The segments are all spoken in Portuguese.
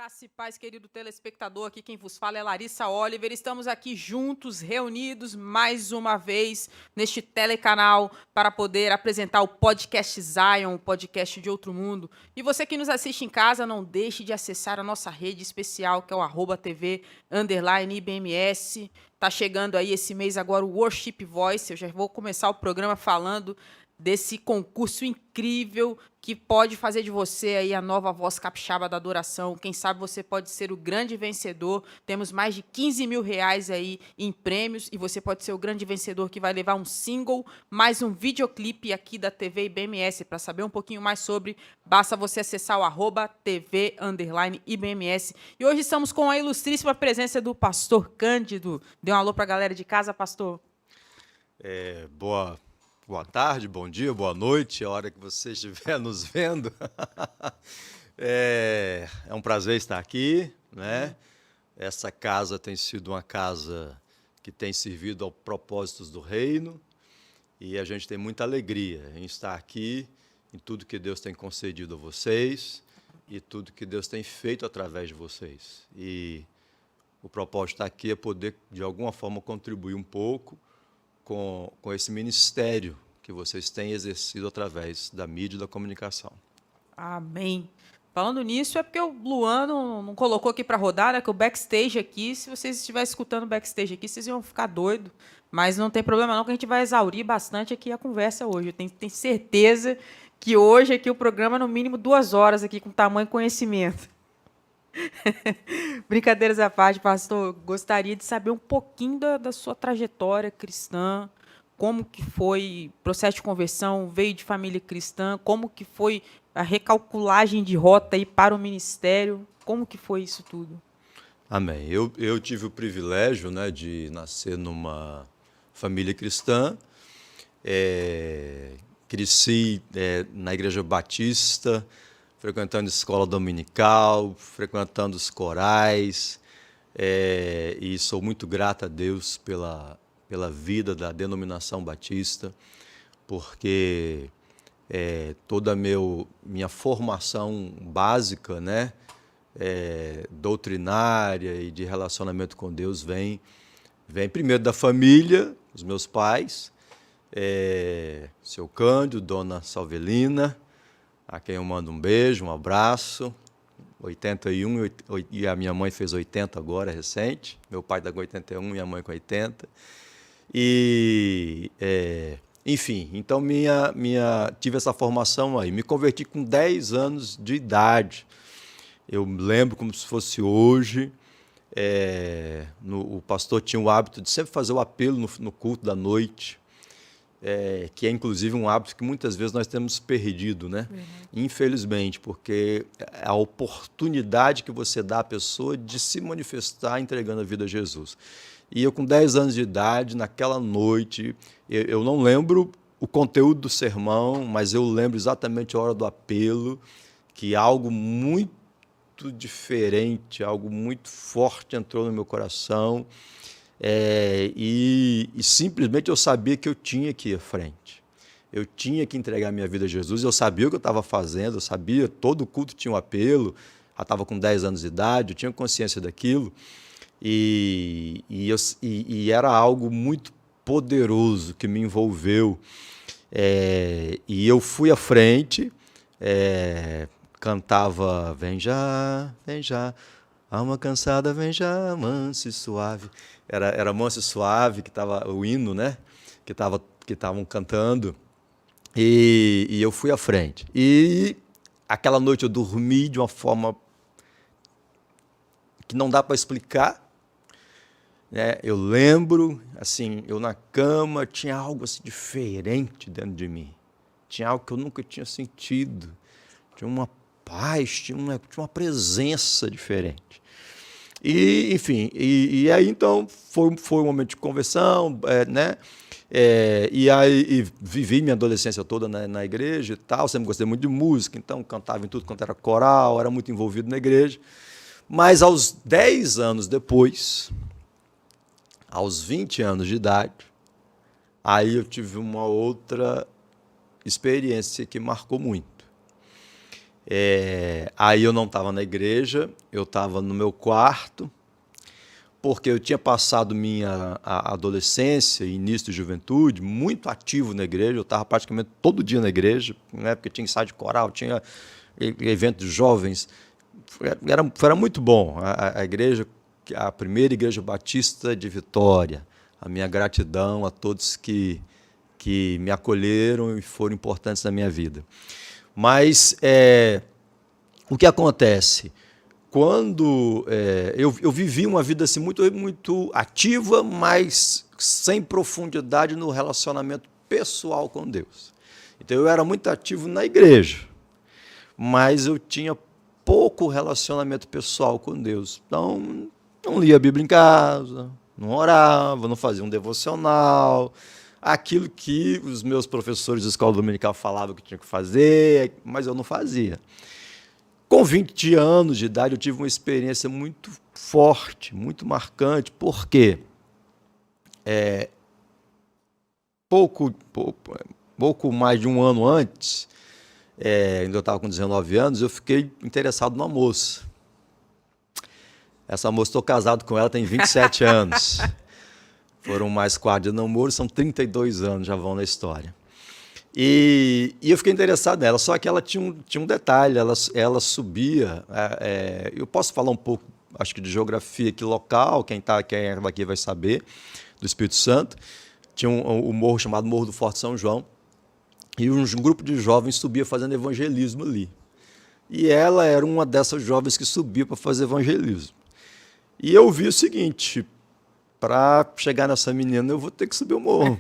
Graça e paz, querido telespectador, aqui quem vos fala é Larissa Oliver. Estamos aqui juntos, reunidos mais uma vez neste telecanal para poder apresentar o podcast Zion, o podcast de outro mundo. E você que nos assiste em casa, não deixe de acessar a nossa rede especial, que é o @TV_IBMS. Tá chegando aí esse mês agora o Worship Voice. Eu já vou começar o programa falando desse concurso incrível que pode fazer de você aí a nova voz capixaba da adoração. Quem sabe você pode ser o grande vencedor. Temos mais de 15 mil reais aí em prêmios e você pode ser o grande vencedor que vai levar um single, mais um videoclipe aqui da TV IBMS. Para saber um pouquinho mais sobre, basta você acessar o @TV_IBMS. E hoje estamos com a ilustríssima presença do pastor Cândido. Dê um alô para a galera de casa, pastor. Boa tarde, bom dia, boa noite, a hora que você estiver nos vendo. É um prazer estar aqui, né? Essa casa tem sido uma casa que tem servido aos propósitos do reino e a gente tem muita alegria em estar aqui, em tudo que Deus tem concedido a vocês e tudo que Deus tem feito através de vocês. E o propósito de estar aqui é poder, de alguma forma, contribuir um pouco com esse ministério que vocês têm exercido através da mídia e da comunicação. Amém. Falando nisso, é porque o Luan não colocou aqui para rodar, né? Que o backstage aqui, se vocês estiverem escutando o backstage aqui, vocês iam ficar doidos. Mas não tem problema não, que a gente vai exaurir bastante aqui a conversa hoje. Eu tenho certeza que hoje aqui o programa, no mínimo 2 horas aqui, com tamanho conhecimento. Brincadeiras à parte, pastor, gostaria de saber um pouquinho da sua trajetória cristã, como que foi o processo de conversão, veio de família cristã, como que foi a recalculagem de rota aí para o ministério, como que foi isso tudo? Amém. Eu tive o privilégio, né, de nascer numa família cristã, cresci na Igreja Batista, frequentando escola dominical, frequentando os corais, e sou muito grato a Deus pela vida da denominação batista, porque toda a minha formação básica, né, doutrinária e de relacionamento com Deus vem primeiro da família, os meus pais, seu Cândido, dona Salvelina, a quem eu mando um beijo, um abraço. 81, e a minha mãe fez 80 agora, recente. Meu pai está com 81, minha mãe com 80. Enfim, então tive essa formação aí. Me converti com 10 anos de idade. Eu lembro como se fosse hoje. O pastor tinha o hábito de sempre fazer o apelo no culto da noite, que é inclusive um hábito que muitas vezes nós temos perdido, né? Uhum. Infelizmente, porque é a oportunidade que você dá à pessoa de se manifestar entregando a vida a Jesus. E eu, com 10 anos de idade, naquela noite, eu não lembro o conteúdo do sermão, mas eu lembro exatamente a hora do apelo, que algo muito diferente, algo muito forte entrou no meu coração. E simplesmente eu sabia que eu tinha que ir à frente. Eu tinha que entregar minha vida a Jesus, eu sabia o que eu estava fazendo, eu sabia, todo culto tinha um apelo, já estava com 10 anos de idade, eu tinha consciência daquilo, e era algo muito poderoso que me envolveu. E eu fui à frente, cantava Vem já, alma cansada, vem já, manso e suave. Era manso e suave, que estava o hino, né? Que estavam cantando. E eu fui à frente. E aquela noite eu dormi de uma forma que não dá para explicar, né? Eu lembro, assim, eu na cama, tinha algo assim diferente dentro de mim. Tinha algo que eu nunca tinha sentido. Tinha uma paz, tinha uma presença diferente. E, enfim, e aí então foi um momento de conversão, né? E aí vivi minha adolescência toda na igreja e tal, sempre gostei muito de música, então cantava em tudo quanto era coral, era muito envolvido na igreja. Mas aos 10 anos depois, aos 20 anos de idade, aí eu tive uma outra experiência que marcou muito. Aí eu não estava na igreja, eu estava no meu quarto, porque eu tinha passado minha adolescência e início de juventude muito ativo na igreja. Eu estava praticamente todo dia na igreja, né, porque tinha ensaio de coral, tinha evento de jovens. Era muito bom. A igreja, a primeira igreja batista de Vitória. A minha gratidão a todos que me acolheram e foram importantes na minha vida. Mas o que acontece? Quando eu vivi uma vida assim, muito, muito ativa, mas sem profundidade no relacionamento pessoal com Deus. Então eu era muito ativo na igreja, mas eu tinha pouco relacionamento pessoal com Deus. Então, não lia a Bíblia em casa, não orava, não fazia um devocional, aquilo que os meus professores de escola dominical falavam que tinha que fazer, mas eu não fazia. Com 20 anos de idade, eu tive uma experiência muito forte, muito marcante, porque pouco mais de um ano antes, ainda eu estava com 19 anos, eu fiquei interessado numa moça. Essa moça, estou casado com ela, tem 27 anos. Foram mais 4 de namoro, são 32 anos, já vão na história. E eu fiquei interessado nela, só que ela tinha um detalhe, ela subia, eu posso falar um pouco, acho que de geografia aqui local, quem é daqui vai saber, do Espírito Santo. Tinha um morro chamado Morro do Forte São João, e um grupo de jovens subia fazendo evangelismo ali. E ela era uma dessas jovens que subia para fazer evangelismo. E eu vi o seguinte: para chegar nessa menina, eu vou ter que subir o morro.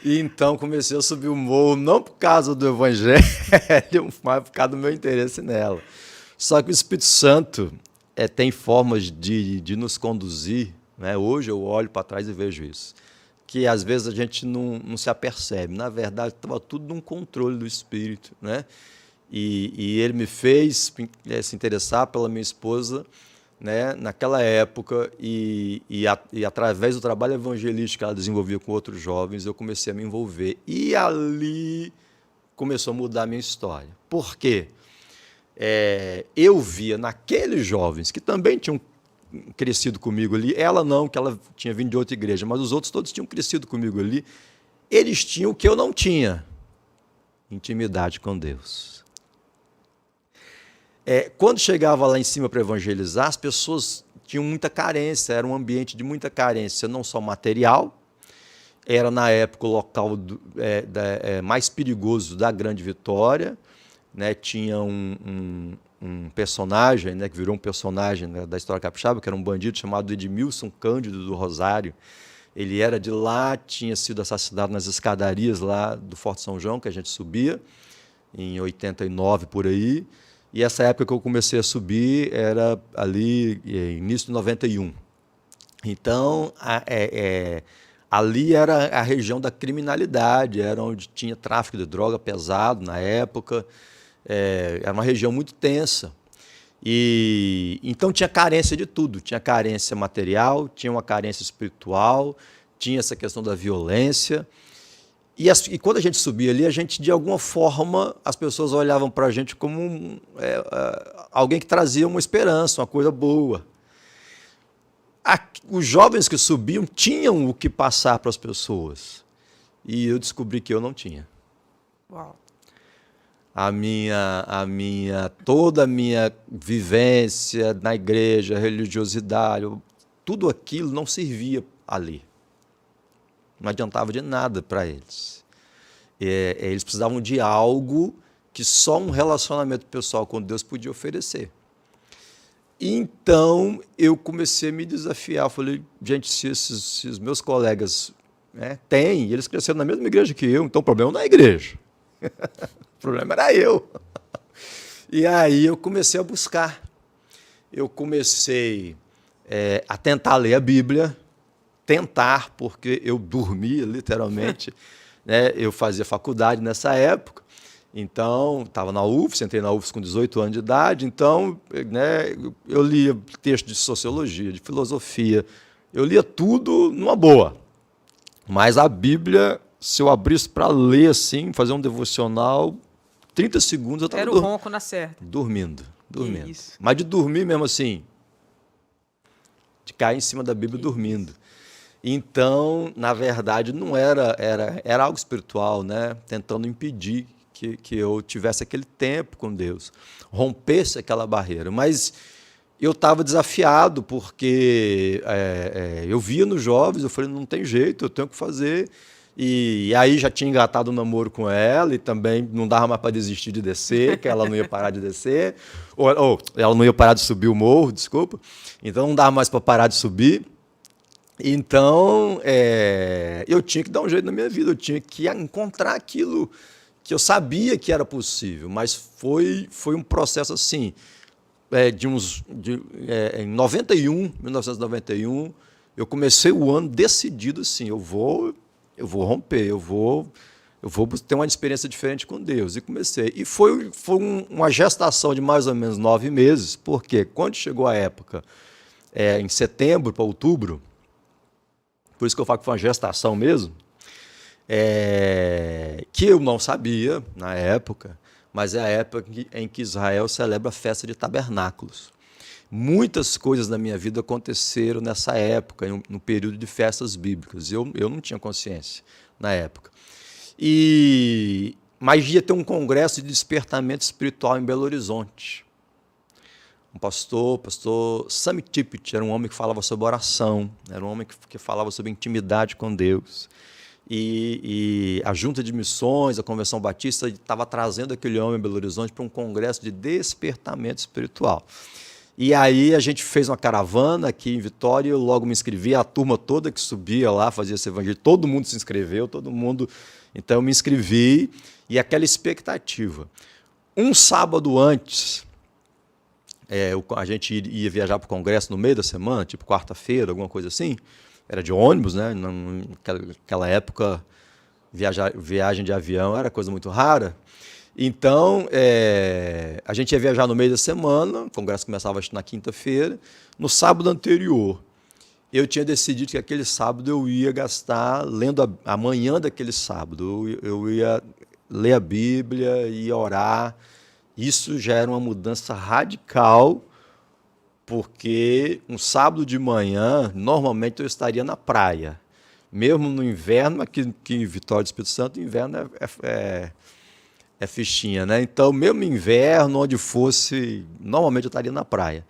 E então comecei a subir o morro, não por causa do evangelho, mas por causa do meu interesse nela. Só que o Espírito Santo tem formas de nos conduzir, né? Hoje eu olho para trás e vejo isso, que às vezes a gente não se apercebe. Na verdade, estava tudo num controle do Espírito, né? E ele me fez se interessar pela minha esposa, né, naquela época, e através do trabalho evangelístico que ela desenvolvia com outros jovens, eu comecei a me envolver. E ali começou a mudar a minha história. Por quê? Eu via naqueles jovens que também tinham crescido comigo ali, ela não, que ela tinha vindo de outra igreja, mas os outros todos tinham crescido comigo ali, eles tinham o que eu não tinha: intimidade com Deus. Quando chegava lá em cima para evangelizar, as pessoas tinham muita carência, era um ambiente de muita carência, não só material, era na época o local mais perigoso da Grande Vitória, né? Tinha um personagem, né, que virou um personagem, né, da história capixaba, que era um bandido chamado Edmilson Cândido do Rosário. Ele era de lá, tinha sido assassinado nas escadarias lá do Forte São João, que a gente subia, em 89 por aí. E essa época que eu comecei a subir era ali, início de 91. Então, ali era a região da criminalidade, era onde tinha tráfico de droga pesado na época, era uma região muito tensa. E então tinha carência de tudo, tinha carência material, tinha uma carência espiritual, tinha essa questão da violência. E quando a gente subia ali, a gente, de alguma forma, as pessoas olhavam para a gente como alguém que trazia uma esperança, uma coisa boa. Os jovens que subiam tinham o que passar para as pessoas. E eu descobri que eu não tinha. Uau. Toda a minha vivência na igreja, religiosidade, tudo aquilo não servia ali. Não adiantava de nada para eles. Eles precisavam de algo que só um relacionamento pessoal com Deus podia oferecer. Então, eu comecei a me desafiar. Eu falei, gente, se os meus colegas têm, eles cresceram na mesma igreja que eu, então o problema não é a igreja. O problema era eu. E aí eu comecei a buscar. Eu comecei a tentar ler a Bíblia, porque eu dormia, literalmente. Né? Eu fazia faculdade nessa época, então estava na UFS, entrei na UFS com 18 anos de idade, então, né, eu lia texto de sociologia, de filosofia, eu lia tudo numa boa. Mas a Bíblia, se eu abrisse para ler assim, fazer um devocional, 30 segundos eu estava Era o ronco na certa. dormindo. Isso. Mas de dormir mesmo assim, de cair em cima da Bíblia dormindo. Então, na verdade, não era algo espiritual, né? Tentando impedir que eu tivesse aquele tempo com Deus, rompesse aquela barreira. Mas eu estava desafiado, porque eu via nos jovens, eu falei, não tem jeito, eu tenho que fazer. E aí já tinha engatado um namoro com ela, e também não dava mais para desistir de descer, que ela não ia parar de descer, ou ela não ia parar de subir o morro, desculpa. Então não dava mais para parar de subir. Então, eu tinha que dar um jeito na minha vida, eu tinha que encontrar aquilo que eu sabia que era possível, mas foi um processo assim, em 1991, eu comecei o ano decidido assim, eu vou romper, eu vou ter uma experiência diferente com Deus. E comecei. E foi uma gestação de mais ou menos 9 meses, porque quando chegou a época, em setembro para outubro, por isso que eu falo que foi uma gestação mesmo, que eu não sabia na época, mas é a época em que Israel celebra a festa de tabernáculos. Muitas coisas na minha vida aconteceram nessa época, no período de festas bíblicas. Eu não tinha consciência na época. Mas ia ter um congresso de despertamento espiritual em Belo Horizonte. Um pastor Sammy Tippett, era um homem que falava sobre oração, era um homem que falava sobre intimidade com Deus. E a Junta de Missões, a Convenção Batista, estava trazendo aquele homem em Belo Horizonte para um congresso de despertamento espiritual. E aí a gente fez uma caravana aqui em Vitória, eu logo me inscrevi, a turma toda que subia lá, fazia esse evangelho, todo mundo se inscreveu, então eu me inscrevi, e aquela expectativa. Um sábado antes, a gente ia viajar para o congresso no meio da semana, tipo quarta-feira, alguma coisa assim, era de ônibus, né? Naquela época, viagem de avião era coisa muito rara. Então, a gente ia viajar no meio da semana, o congresso começava na quinta-feira. No sábado anterior, eu tinha decidido que aquele sábado eu ia gastar lendo a manhã daquele sábado. Eu ia ler a Bíblia, ia orar. Isso já era uma mudança radical, porque um sábado de manhã, normalmente eu estaria na praia. Mesmo no inverno, aqui em Vitória do Espírito Santo, o inverno é fichinha, né? Então, mesmo no inverno, onde fosse, normalmente eu estaria na praia.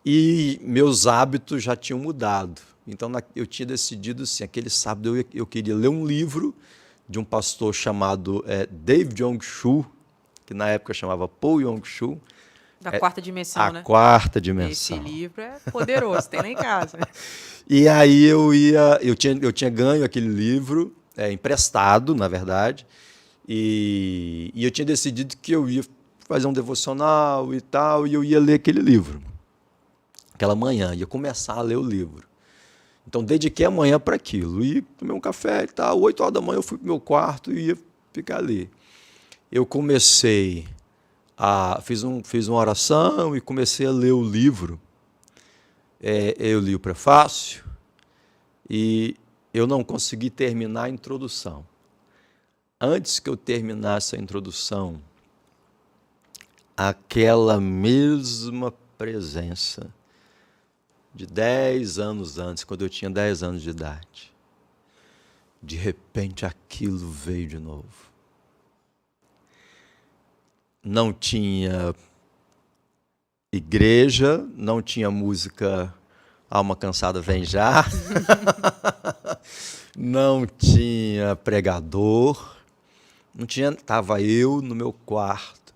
E meus hábitos já tinham mudado. Então, eu tinha decidido, assim, aquele sábado eu queria ler um livro de um pastor chamado Dave Yong-Shu, que na época chamava Paul Yong-Shu. Da quarta dimensão, né? A quarta dimensão. Esse livro é poderoso, tem lá em casa. E aí eu tinha ganho aquele livro, emprestado, na verdade, e eu tinha decidido que eu ia fazer um devocional e tal, e eu ia ler aquele livro. Aquela manhã, ia começar a ler o livro. Então, dediquei a manhã para aquilo. E tomei um café e tal. 8 horas da manhã eu fui para o meu quarto e ia ficar ali. Eu fiz uma oração e comecei a ler o livro. Eu li o prefácio e eu não consegui terminar a introdução. Antes que eu terminasse a introdução, aquela mesma presença de 10 anos antes, quando eu tinha 10 anos de idade, de repente aquilo veio de novo. Não tinha igreja, não tinha música Alma Cansada Vem Já, não tinha pregador, não tinha, estava eu no meu quarto,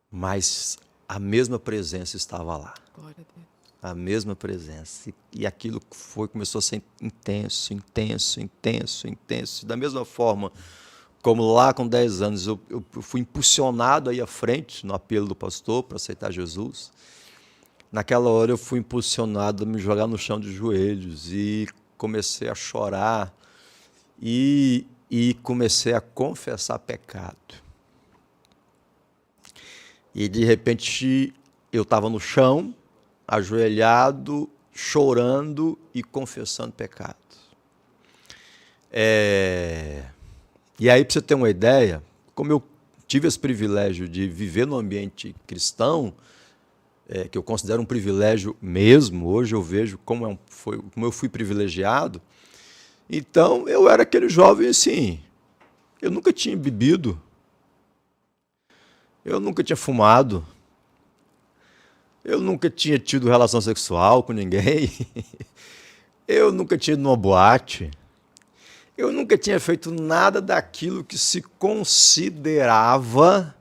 mas a mesma presença estava lá. Glória a Deus. A mesma presença. E aquilo começou a ser intenso, intenso, intenso, intenso. Da mesma forma como lá com 10 anos eu fui impulsionado aí à frente no apelo do pastor para aceitar Jesus. Naquela hora eu fui impulsionado a me jogar no chão de joelhos e comecei a chorar e comecei a confessar pecado. E de repente eu estava no chão, ajoelhado, chorando e confessando pecado. E aí, para você ter uma ideia, como eu tive esse privilégio de viver no ambiente cristão, que eu considero um privilégio mesmo, hoje eu vejo como eu fui privilegiado, então eu era aquele jovem assim, eu nunca tinha bebido, eu nunca tinha fumado, eu nunca tinha tido relação sexual com ninguém, eu nunca tinha ido numa boate, eu nunca tinha feito nada daquilo que se considerava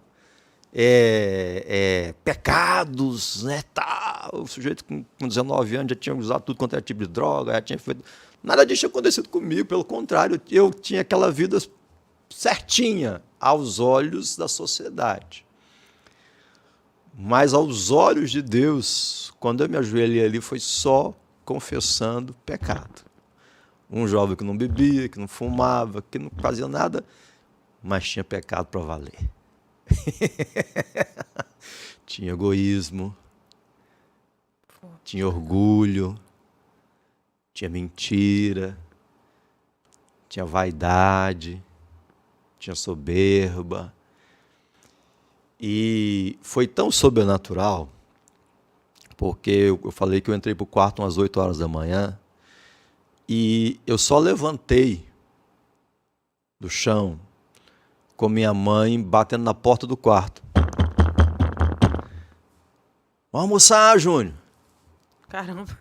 pecados, né? Tá. O sujeito com 19 anos já tinha usado tudo quanto era tipo de droga, já tinha feito. Nada disso tinha acontecido comigo, pelo contrário, eu tinha aquela vida certinha aos olhos da sociedade. Mas aos olhos de Deus, quando eu me ajoelhei ali, foi só confessando pecado. Um jovem que não bebia, que não fumava, que não fazia nada, mas tinha pecado para valer. Tinha egoísmo, tinha orgulho, tinha mentira, tinha vaidade, tinha soberba. E foi tão sobrenatural, porque eu falei que eu entrei para o quarto umas 8 horas da manhã, e eu só levantei do chão com minha mãe batendo na porta do quarto. Vamos almoçar, Júnior. Caramba.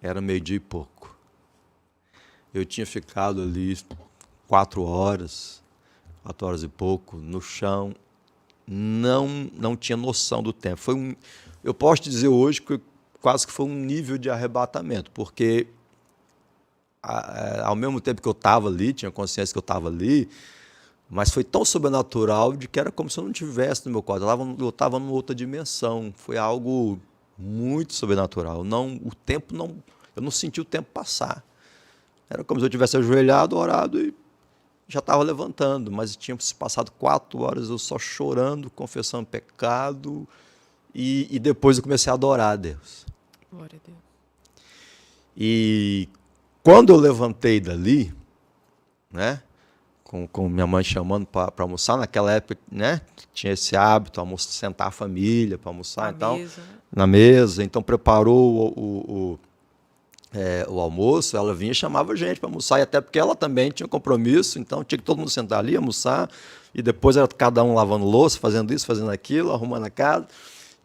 Era 12:00 e pouco. Eu tinha ficado ali 4 horas e pouco, no chão. Não tinha noção do tempo. Eu posso te dizer hoje que quase que foi um nível de arrebatamento, porque ao mesmo tempo que eu estava ali, tinha consciência que eu estava ali, mas foi tão sobrenatural de que era como se eu não estivesse no meu quarto. Eu estava numa outra dimensão. Foi algo muito sobrenatural. Eu não senti o tempo passar. Era como se eu tivesse ajoelhado, orado e já estava levantando. Mas tinha se passado 4 horas eu só chorando, confessando pecado. E depois eu comecei a adorar a Deus. Glória a Deus. E quando eu levantei dali, né? Com minha mãe chamando para almoçar, naquela época, né, tinha esse hábito, sentar a família para almoçar, na mesa, então preparou o almoço, ela vinha e chamava a gente para almoçar, e até porque ela também tinha compromisso, então tinha que todo mundo sentar ali, almoçar, e depois era cada um lavando louça, fazendo isso, fazendo aquilo, arrumando a casa,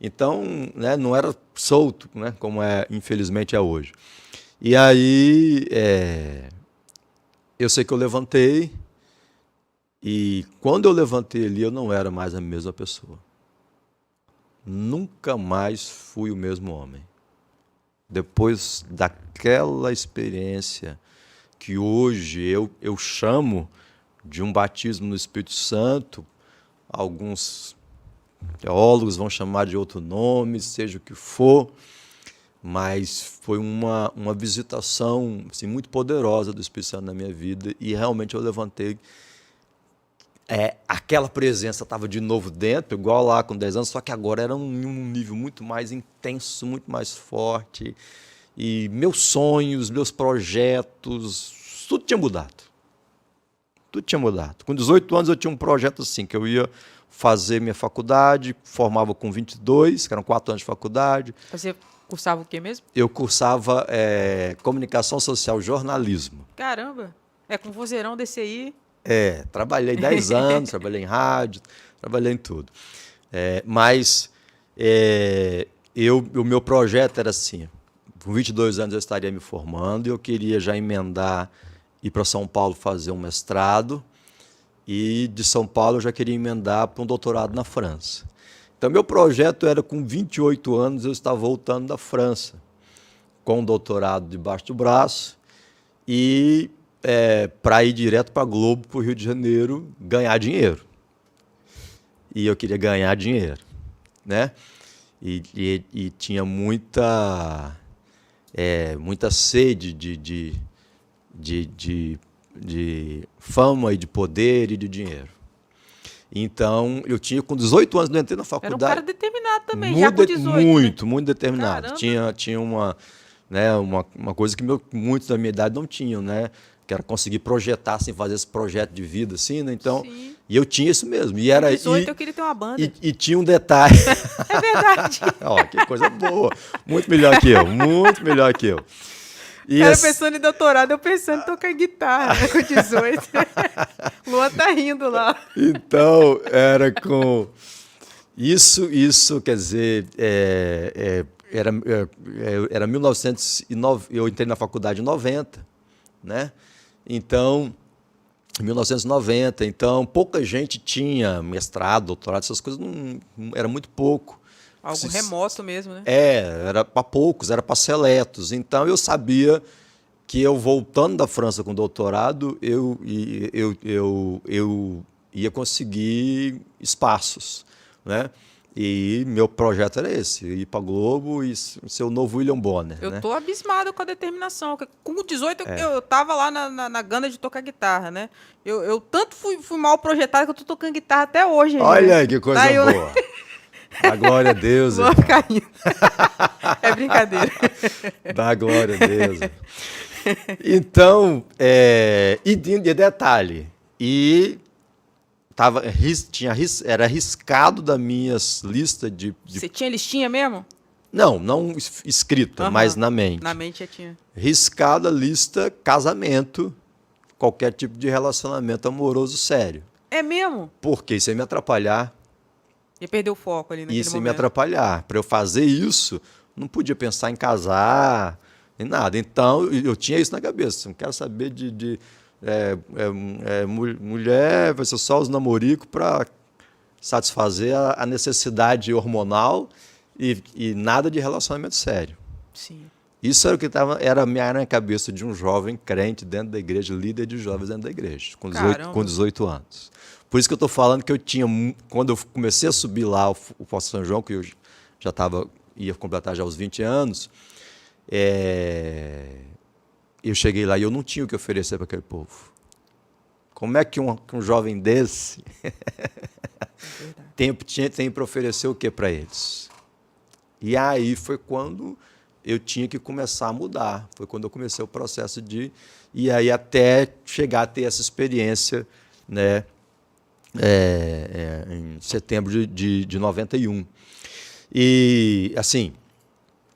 então, né, não era solto, né, como infelizmente é hoje. E aí, eu sei que eu levantei, e quando eu levantei ali, eu não era mais a mesma pessoa. Nunca mais fui o mesmo homem. Depois daquela experiência que hoje eu chamo de um batismo no Espírito Santo, alguns teólogos vão chamar de outro nome, seja o que for, mas foi uma visitação assim, muito poderosa do Espírito Santo na minha vida, e realmente eu levantei. Aquela presença estava de novo dentro, igual lá com 10 anos, só que agora era um nível muito mais intenso, muito mais forte. E meus sonhos, meus projetos, tudo tinha mudado. Tudo tinha mudado. Com 18 anos eu tinha um projeto assim, que eu ia fazer minha faculdade, formava com 22, que eram 4 anos de faculdade. Você cursava o quê mesmo? Eu cursava comunicação social, jornalismo. Caramba, com vozeirão desse aí. Trabalhei 10 anos, trabalhei em rádio, trabalhei em tudo. Mas o meu projeto era assim, com 22 anos eu estaria me formando e eu queria já emendar, ir para São Paulo fazer um mestrado, e de São Paulo eu já queria emendar para um doutorado na França. Então, meu projeto era, com 28 anos, eu estava voltando da França, com um doutorado debaixo do braço, e para ir direto para a Globo, para o Rio de Janeiro, ganhar dinheiro. E eu queria ganhar dinheiro, né? E tinha muita sede de fama e de poder e de dinheiro. Então, eu tinha, com 18 anos, eu entrei na faculdade. Era um cara determinado também, já com 18. Muito determinado. Tinha uma coisa que muitos da minha idade não tinham, né? Que era conseguir projetar, assim, fazer esse projeto de vida, assim, né? Então, E eu tinha isso mesmo. E Com era, 18 eu queria ter uma banda. e tinha um detalhe. É verdade. Ó, que coisa boa. Muito melhor que eu. Muito melhor que eu. E Cara, pensando em doutorado, eu pensando em tocar guitarra, né, com 18. Luan tá rindo lá. Então, era com... Isso quer dizer, era 1909, eu entrei na faculdade em 90, né? Então, em 1990, então, pouca gente tinha mestrado, doutorado, essas coisas, era muito pouco. Algo remoto mesmo, né? Era para poucos, era para seletos. Então, eu sabia que eu, voltando da França com doutorado, eu ia conseguir espaços, né? E meu projeto era esse, ir para a Globo e ser o novo William Bonner. Eu né? tô abismado com a determinação. Com 18 eu tava lá na gana de tocar guitarra, né? Eu tanto fui mal projetado que eu tô tocando guitarra até hoje. Olha né? aí que coisa Tá, boa. Dá glória a Deus. Vou ficar rindo. É brincadeira. Dá glória a Deus. Então, e detalhe, era arriscado da minhas listas de... Você tinha listinha mesmo? Não escrita, mas na mente. Na mente já tinha. Riscada a lista casamento, qualquer tipo de relacionamento amoroso sério. É mesmo? Porque isso ia me atrapalhar. Ia perder o foco ali naquele Isso ia momento. me atrapalhar. Para eu fazer isso, não podia pensar em casar, nem nada. Então, eu tinha isso na cabeça. Não quero saber mulher, vai ser só os namoricos para satisfazer a necessidade hormonal e nada de relacionamento sério. Sim. Isso era o que era a minha cabeça de um jovem crente dentro da igreja, líder de jovens dentro da igreja, com 18 anos. Por isso que eu estou falando que eu tinha, quando eu comecei a subir lá o Poço São João, que eu já ia completar já os 20 anos, eu cheguei lá e eu não tinha o que oferecer para aquele povo. Como é que um jovem desse tem para oferecer o que para eles? E aí foi quando eu tinha que começar a mudar. Foi quando eu comecei o processo e aí até chegar a ter essa experiência, né, em setembro de 91. E, assim,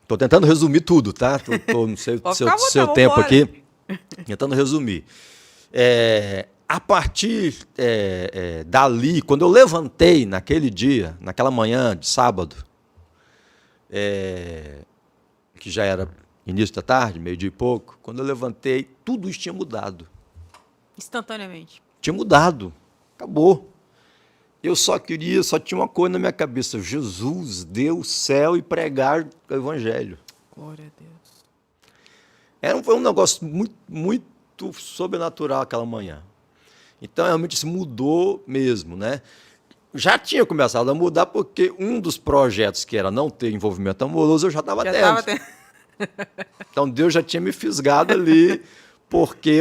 estou tentando resumir tudo, tá? Não sei o seu tempo aqui. Tentando resumir. A partir dali, quando eu levantei naquele dia, naquela manhã de sábado, que já era início da tarde, meio-dia e pouco, quando eu levantei, tudo isso tinha mudado. Instantaneamente. Tinha mudado. Acabou. Eu só tinha uma coisa na minha cabeça: Jesus, Deus, céu e pregar o Evangelho. Glória a Deus. Foi um negócio muito, muito sobrenatural aquela manhã. Então, realmente, isso mudou mesmo, né? Já tinha começado a mudar porque um dos projetos, que era não ter envolvimento amoroso, eu já estava tendo. Então, Deus já tinha me fisgado ali, porque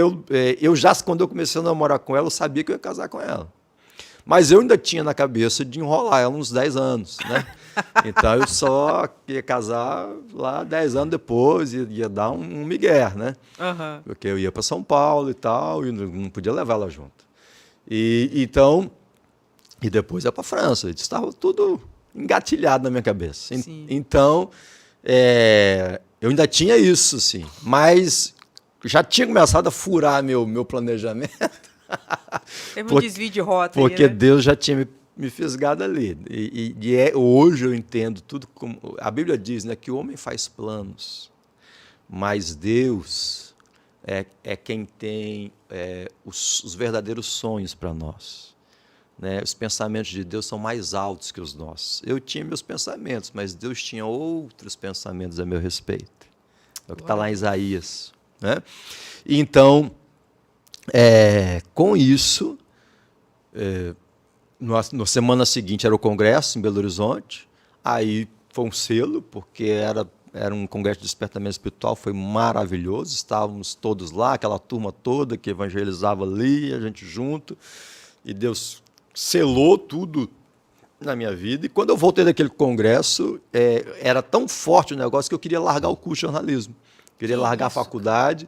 quando eu comecei a namorar com ela, eu sabia que eu ia casar com ela. Mas eu ainda tinha na cabeça de enrolar ela uns 10 anos, né? Então, eu só ia casar lá 10 anos depois, ia dar um migué, né? Uhum. Porque eu ia para São Paulo e tal, e não podia levar ela junto. E depois ia para a França. Estava tudo engatilhado na minha cabeça. Sim. Então, eu ainda tinha isso, assim, mas já tinha começado a furar meu planejamento. Teve um desvio de rota. Porque aí, né? Deus já tinha me fisgado ali. Hoje eu entendo tudo como... A Bíblia diz, né, que o homem faz planos, mas Deus é quem tem os verdadeiros sonhos para nós. Né? Os pensamentos de Deus são mais altos que os nossos. Eu tinha meus pensamentos, mas Deus tinha outros pensamentos a meu respeito. É o que está lá em Isaías. Né? Então, com isso, na semana seguinte era o congresso em Belo Horizonte, aí foi um selo, porque era um congresso de despertamento espiritual, foi maravilhoso, estávamos todos lá, aquela turma toda que evangelizava ali, a gente junto, e Deus selou tudo na minha vida. E quando eu voltei daquele congresso, era tão forte o negócio que eu queria largar o curso de jornalismo, queria largar a faculdade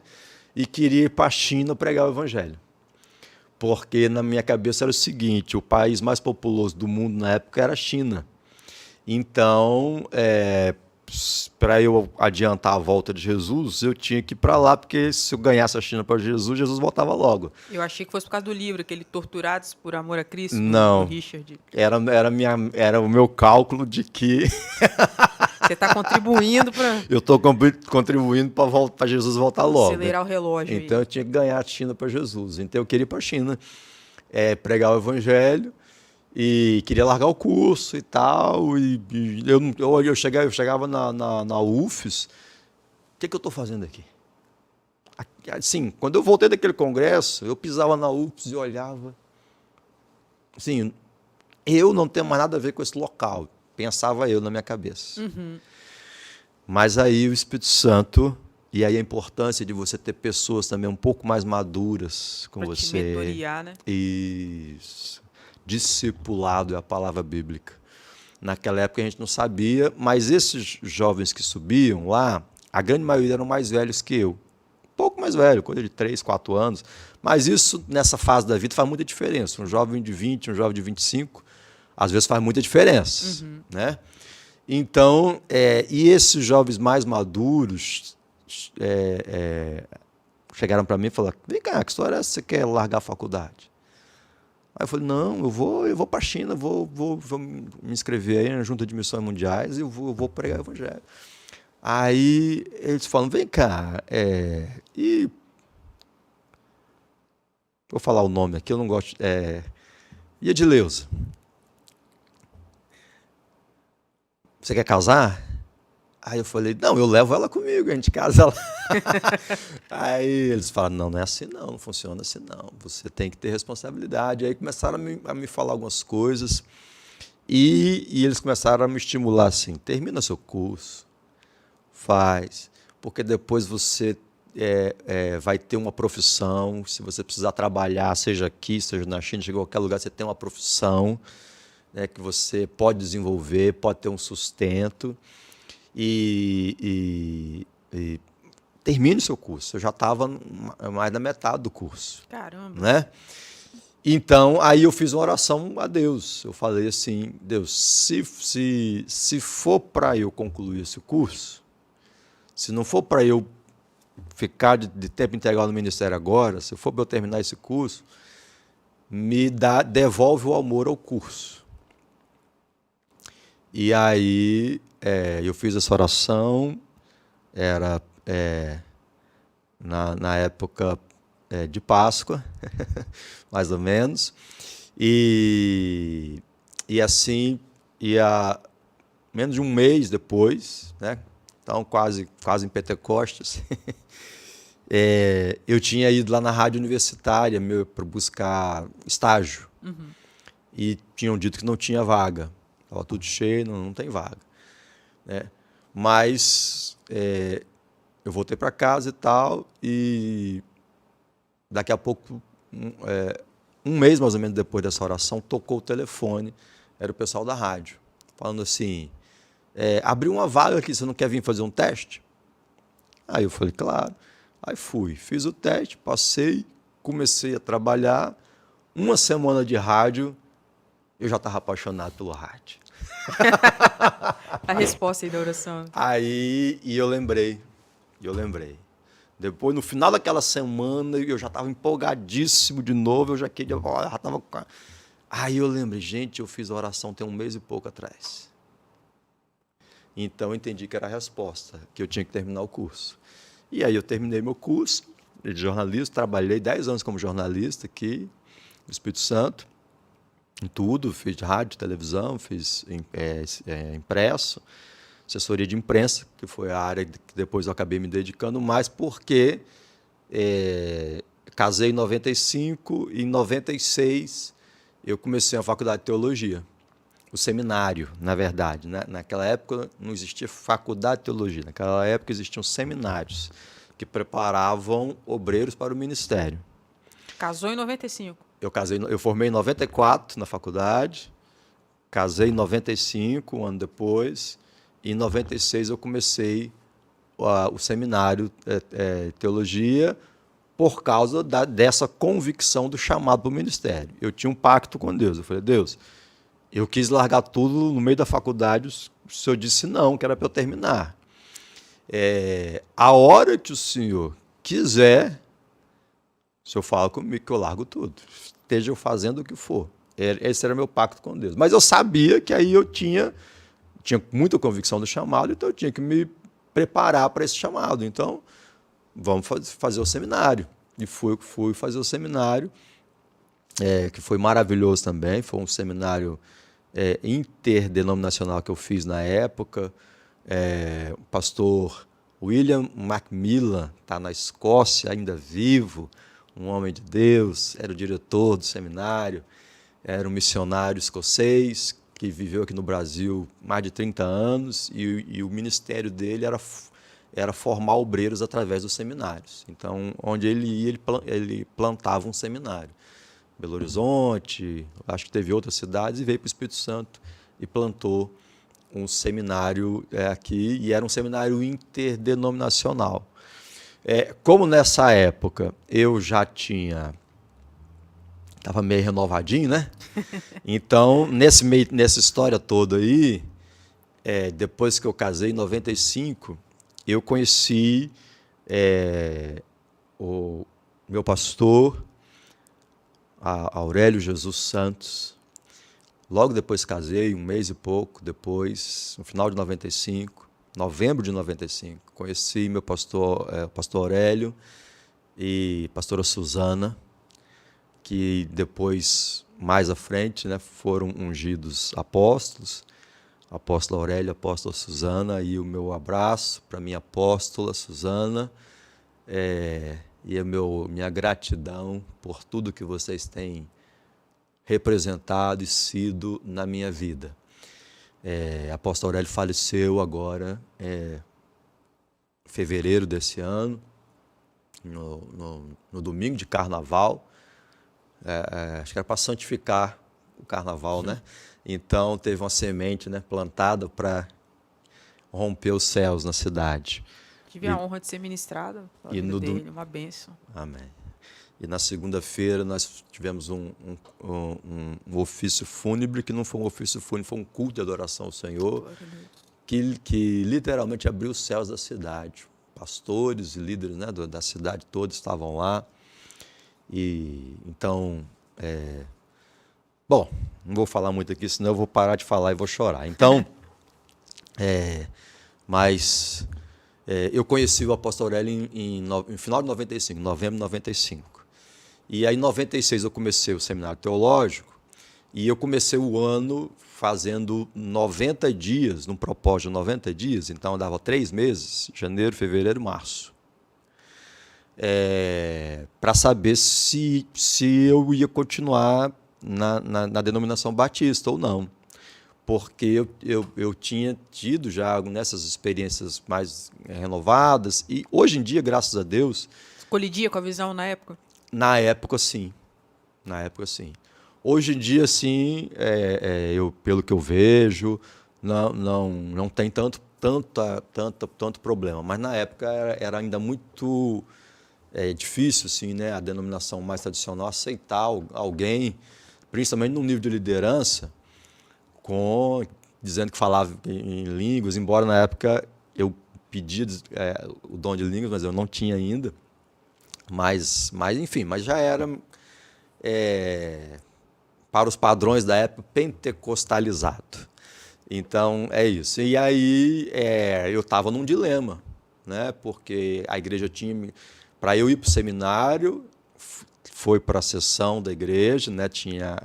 e queria ir para a China pregar o evangelho. Porque na minha cabeça era o seguinte, o país mais populoso do mundo na época era a China. Então, para eu adiantar a volta de Jesus, eu tinha que ir para lá, porque se eu ganhasse a China para Jesus, Jesus voltava logo. Eu achei que fosse por causa do livro, aquele Torturados por Amor a Cristo, do Não, Richard. era o meu cálculo de que Você está contribuindo para eu estou contribuindo para Jesus voltar logo. acelerar o relógio. Então aí. eu tinha que ganhar a China para Jesus. Então eu queria ir para a China, pregar o evangelho, e queria largar o curso e tal. Eu chegava na UFES, o que eu estou fazendo aqui? Assim, quando eu voltei daquele congresso, eu pisava na UFES e olhava. Assim, eu não tenho mais nada a ver com esse local, pensava eu na minha cabeça. Uhum. Mas aí o Espírito Santo, e aí a importância de você ter pessoas também um pouco mais maduras com Pra você. te mentorear, né? Isso. Discipulado é a palavra bíblica. Naquela época a gente não sabia, mas esses jovens que subiam lá, a grande maioria eram mais velhos que eu. Um pouco mais velho, coisa de 3, 4 anos. Mas isso, nessa fase da vida, faz muita diferença. Um jovem de 20, um jovem de 25, às vezes faz muita diferença. Uhum. Né? Então, e esses jovens mais maduros chegaram para mim e falaram, vem cá, que história é essa? Você quer largar a faculdade? Aí eu falei, não, eu vou para a China, vou me inscrever aí na Junta de Missões Mundiais e eu vou pregar o evangelho. Aí eles falam, vem cá, e vou falar o nome aqui, eu não gosto, e Edileuza? Você quer casar? Aí eu falei, não, eu levo ela comigo, a gente casa lá. Aí eles falaram, não é assim não funciona assim não, você tem que ter responsabilidade. Aí começaram a me falar algumas coisas e eles começaram a me estimular assim, termina seu curso, faz, porque depois você vai ter uma profissão, se você precisar trabalhar, seja aqui, seja na China, seja em qualquer lugar, você tem uma profissão, né, que você pode desenvolver, pode ter um sustento. E termine o seu curso. Eu já estava mais da metade do curso. Caramba. Né? Então, aí eu fiz uma oração a Deus. Eu falei assim, Deus, se for para eu concluir esse curso, se não for para eu ficar de tempo integral no ministério agora, se for para eu terminar esse curso, devolve o amor ao curso. E aí eu fiz essa oração, era na época de Páscoa, mais ou menos, e assim, menos de um mês depois, né? Então quase em Pentecostes, eu tinha ido lá na rádio universitária para buscar estágio, e tinham dito que não tinha vaga, estava tudo cheio, não tem vaga. Né? Mas eu voltei para casa e tal, e daqui a pouco, um mês mais ou menos depois dessa oração, tocou o telefone, era o pessoal da rádio, falando assim, abriu uma vaga aqui, você não quer vir fazer um teste? Aí eu falei, claro. Aí fui, fiz o teste, passei, comecei a trabalhar, uma semana de rádio, eu já estava apaixonado pelo rádio. A resposta aí da oração. Aí, e eu lembrei. Depois, no final daquela semana, eu já estava empolgadíssimo de novo, eu já queria, já estava... Aí eu lembrei, gente, eu fiz a oração tem um mês e pouco atrás. Então, eu entendi que era a resposta, que eu tinha que terminar o curso. E aí eu terminei meu curso de jornalismo, trabalhei 10 anos como jornalista aqui no Espírito Santo, em tudo, fiz rádio, televisão, fiz impresso, assessoria de imprensa, que foi a área que depois eu acabei me dedicando mais, porque casei em 95 e em 96 eu comecei a faculdade de teologia, o seminário, na verdade. Né? Naquela época não existia faculdade de teologia, naquela época existiam seminários que preparavam obreiros para o ministério. Casou em 95? Eu formei em 94 na faculdade, casei em 95, um ano depois, e em 96 eu comecei o seminário teologia, por causa dessa convicção do chamado para o ministério. Eu tinha um pacto com Deus. Eu falei, Deus, eu quis largar tudo no meio da faculdade, o Senhor disse não, que era para eu terminar. A hora que o Senhor quiser, o Senhor fala comigo que eu largo tudo. Esteja eu fazendo o que for. Esse era meu pacto com Deus. Mas eu sabia que aí eu tinha muita convicção do chamado, então eu tinha que me preparar para esse chamado. Então, vamos fazer o seminário. E fui fazer o seminário, que foi maravilhoso também. Foi um seminário interdenominacional que eu fiz na época. O pastor William Macmillan está na Escócia, ainda vivo, um homem de Deus, era o diretor do seminário, era um missionário escocês que viveu aqui no Brasil mais de 30 anos e o ministério dele era formar obreiros através dos seminários. Então, onde ele ia, ele plantava um seminário. Belo Horizonte, acho que teve outras cidades, e veio para o Espírito Santo e plantou um seminário aqui, e era um seminário interdenominacional. Como nessa época eu já estava meio renovadinho, né? Então, nessa história toda aí, depois que eu casei, em 95, eu conheci o meu pastor, Aurélio Jesus Santos. Logo depois casei, um mês e pouco depois, no final de 95, novembro de 95, conheci meu pastor Aurélio e pastora Suzana, que depois, mais à frente, né, foram ungidos apóstolos, apóstolo Aurélio, apóstola Suzana, e o meu abraço para minha apóstola Suzana, e minha gratidão por tudo que vocês têm representado e sido na minha vida. Apóstolo Aurélio faleceu agora, em fevereiro desse ano, no domingo de carnaval. Acho que era para santificar o carnaval, né? Então teve uma semente, né, plantada para romper os céus na cidade. Tive a honra de ser ministrada pela vida dele, uma bênção. Amém. E na segunda-feira nós tivemos um ofício fúnebre, que não foi um ofício fúnebre, foi um culto de adoração ao Senhor, que literalmente abriu os céus da cidade. Pastores e líderes, né, da cidade toda estavam lá. E então, bom, não vou falar muito aqui, senão eu vou parar de falar e vou chorar. Então, mas eu conheci o apóstolo Aurélio em final de 95, novembro de 95. E aí, em 96, eu comecei o seminário teológico, e eu comecei o ano fazendo 90 dias, num propósito de 90 dias, então eu dava 3 meses, janeiro, fevereiro e março, para saber se eu ia continuar na denominação batista ou não. Porque eu tinha tido já nessas experiências mais renovadas, e hoje em dia, graças a Deus... Colidia com a visão na época? Na época, sim. Na época, sim. Hoje em dia, sim, pelo que eu vejo, não tem tanto problema. Mas na época era ainda muito difícil, assim, né, a denominação mais tradicional aceitar alguém, principalmente no nível de liderança, dizendo que falava em línguas, embora na época eu pedia o dom de línguas, mas eu não tinha ainda. Mas enfim, mas já era, para os padrões da época, pentecostalizado. Então, é isso. E aí eu estava num dilema, né? Porque a igreja tinha... Para eu ir para o seminário, foi para a sessão da igreja, né? Tinha...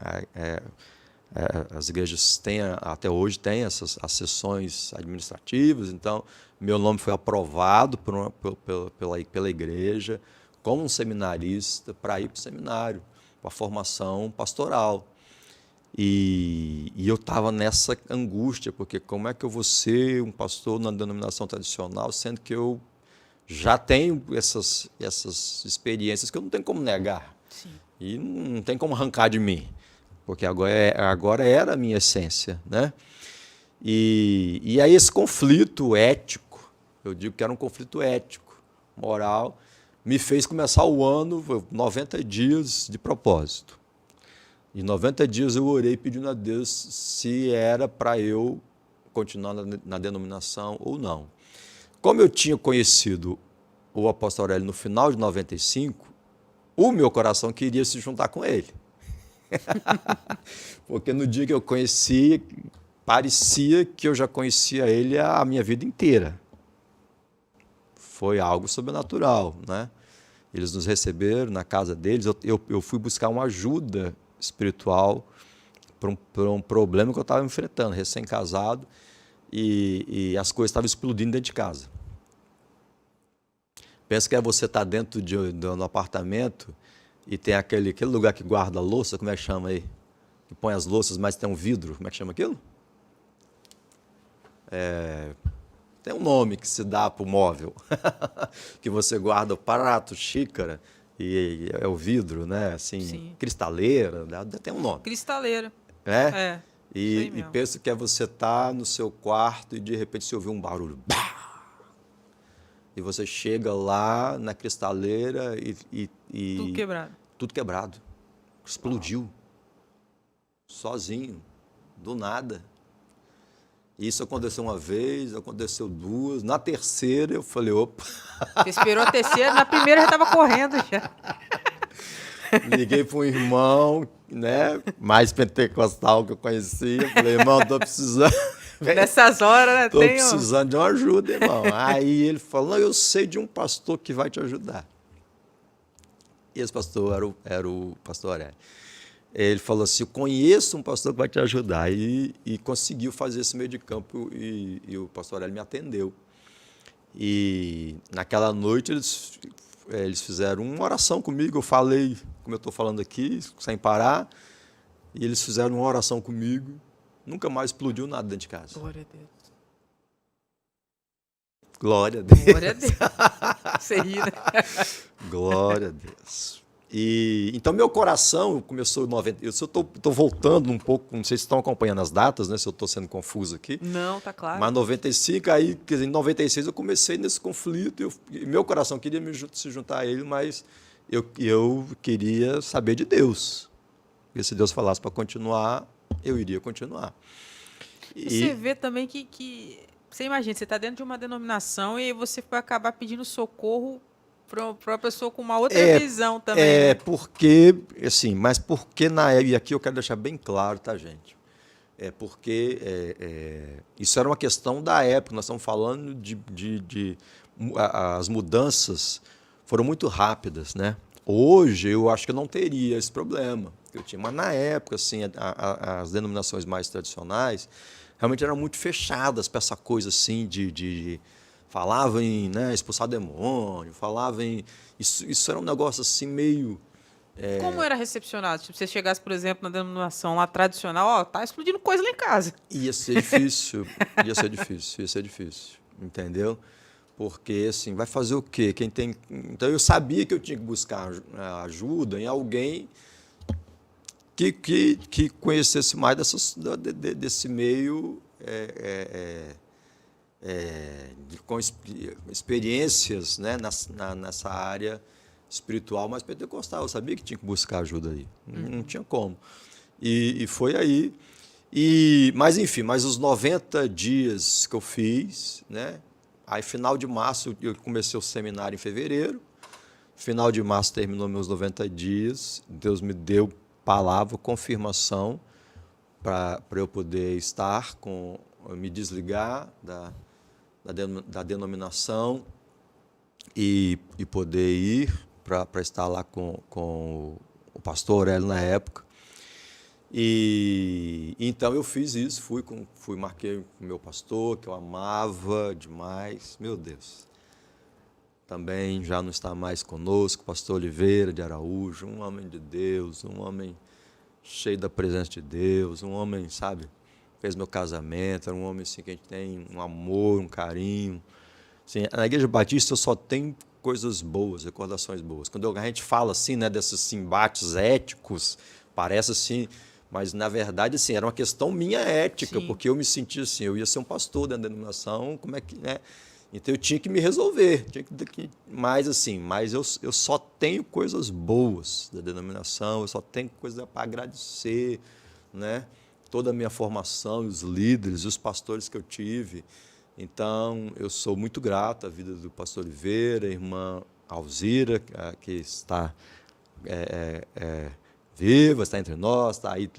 as igrejas até hoje têm as sessões administrativas, então meu nome foi aprovado pela igreja como um seminarista para ir para o seminário, para a formação pastoral. E eu estava nessa angústia, porque como é que eu vou ser um pastor na denominação tradicional, sendo que eu já tenho essas experiências que eu não tenho como negar. Sim. E não tem como arrancar de mim, porque agora era a minha essência, né? E aí esse conflito ético, eu digo que era um conflito ético, moral, me fez começar o ano 90 dias de propósito. Em 90 dias eu orei pedindo a Deus se era para eu continuar na denominação ou não. Como eu tinha conhecido o apóstolo Aurélio no final de 95, o meu coração queria se juntar com ele. Porque no dia que eu conheci, parecia que eu já conhecia ele a minha vida inteira. Foi algo sobrenatural, né? Eles nos receberam na casa deles. Eu fui buscar uma ajuda espiritual para um problema que eu estava enfrentando, recém-casado, e as coisas estavam explodindo dentro de casa. Pensa que você está dentro do apartamento e tem aquele lugar que guarda a louça, como é que chama aí? Que põe as louças, mas tem um vidro, como é que chama aquilo? Tem um nome que se dá para o móvel, que você guarda o prato, xícara, e é o vidro, né? Assim, Sim. Cristaleira, tem um nome. Cristaleira. É? E pensa que você está no seu quarto e de repente você ouviu um barulho. E você chega lá na cristaleira e tudo quebrado. Tudo quebrado. Explodiu. Sozinho. Do nada. Isso aconteceu uma vez, aconteceu duas. Na terceira eu falei, opa. Você esperou a terceira, na primeira já estava correndo já. Liguei para um irmão, né, mais pentecostal que eu conhecia. Falei, irmão, estou precisando. Nessas horas, né? Estou precisando de uma ajuda, irmão. Aí ele falou, não, eu sei de um pastor que vai te ajudar. E esse pastor era o pastor Aurélio. Ele falou assim, eu conheço um pastor que vai te ajudar. E conseguiu fazer esse meio de campo e o pastor Aurélio me atendeu. E naquela noite eles fizeram uma oração comigo. Eu falei, como eu estou falando aqui, sem parar. E eles fizeram uma oração comigo. Nunca mais explodiu nada dentro de casa. Glória a Deus. Glória a Deus. Glória a Deus. Você ri, né? Glória a Deus. Então, meu coração começou em 90. Eu estou voltando um pouco, não sei se estão acompanhando as datas, né? Se eu estou sendo confuso aqui. Não, tá claro. Mas 95, aí, quer dizer, em 96 eu comecei nesse conflito. Meu coração queria se juntar a ele, mas eu queria saber de Deus. Porque se Deus falasse para continuar, eu iria continuar. Você vê também que você imagina, você está dentro de uma denominação e você vai acabar pedindo socorro para uma pessoa com uma outra visão também. Né? Porque, assim, mas porque e aqui eu quero deixar bem claro, tá, gente? Porque isso era uma questão da época, nós estamos falando as mudanças foram muito rápidas, né? Hoje eu acho que eu não teria esse problema que eu tinha, mas na época, assim, as denominações mais tradicionais realmente eram muito fechadas para essa coisa assim falava em, né, expulsar demônio, falava em isso era um negócio assim meio Como era recepcionado? Tipo, você chegasse, por exemplo, na denominação lá tradicional, tá explodindo coisa lá em casa. Ia ser difícil, ia ser difícil, entendeu? Porque, assim, vai fazer o quê? Então, eu sabia que eu tinha que buscar ajuda em alguém que conhecesse mais desse meio, com experiências, né, nessa área espiritual mais pentecostal. Eu sabia que tinha que buscar ajuda aí. Não tinha como. E foi aí. Mas, enfim, os 90 dias que eu fiz, né? Aí, final de março, eu comecei o seminário em fevereiro. Final de março terminou meus 90 dias. Deus me deu palavra, confirmação para eu poder me desligar da denominação e poder ir para estar lá com o pastor Aurélio na época. Então eu fiz isso, marquei com o meu pastor, que eu amava demais, meu Deus. Também já não está mais conosco, pastor Oliveira de Araújo, um homem de Deus, um homem cheio da presença de Deus, um homem, sabe, fez meu casamento, era um homem assim, que a gente tem um amor, um carinho. Assim, na Igreja Batista eu só tenho coisas boas, recordações boas. Quando a gente fala assim, né, desses embates éticos, parece assim, mas na verdade assim, era uma questão minha ética, porque eu me sentia assim, eu ia ser um pastor dentro da denominação, como é que, né? Então eu tinha que me resolver, mas eu só tenho coisas boas da denominação, eu só tenho coisa para agradecer, né? Toda a minha formação, os líderes, os pastores que eu tive. Então eu sou muito grato à vida do pastor Oliveira, a irmã Alzira, que está viva, está entre nós, está aí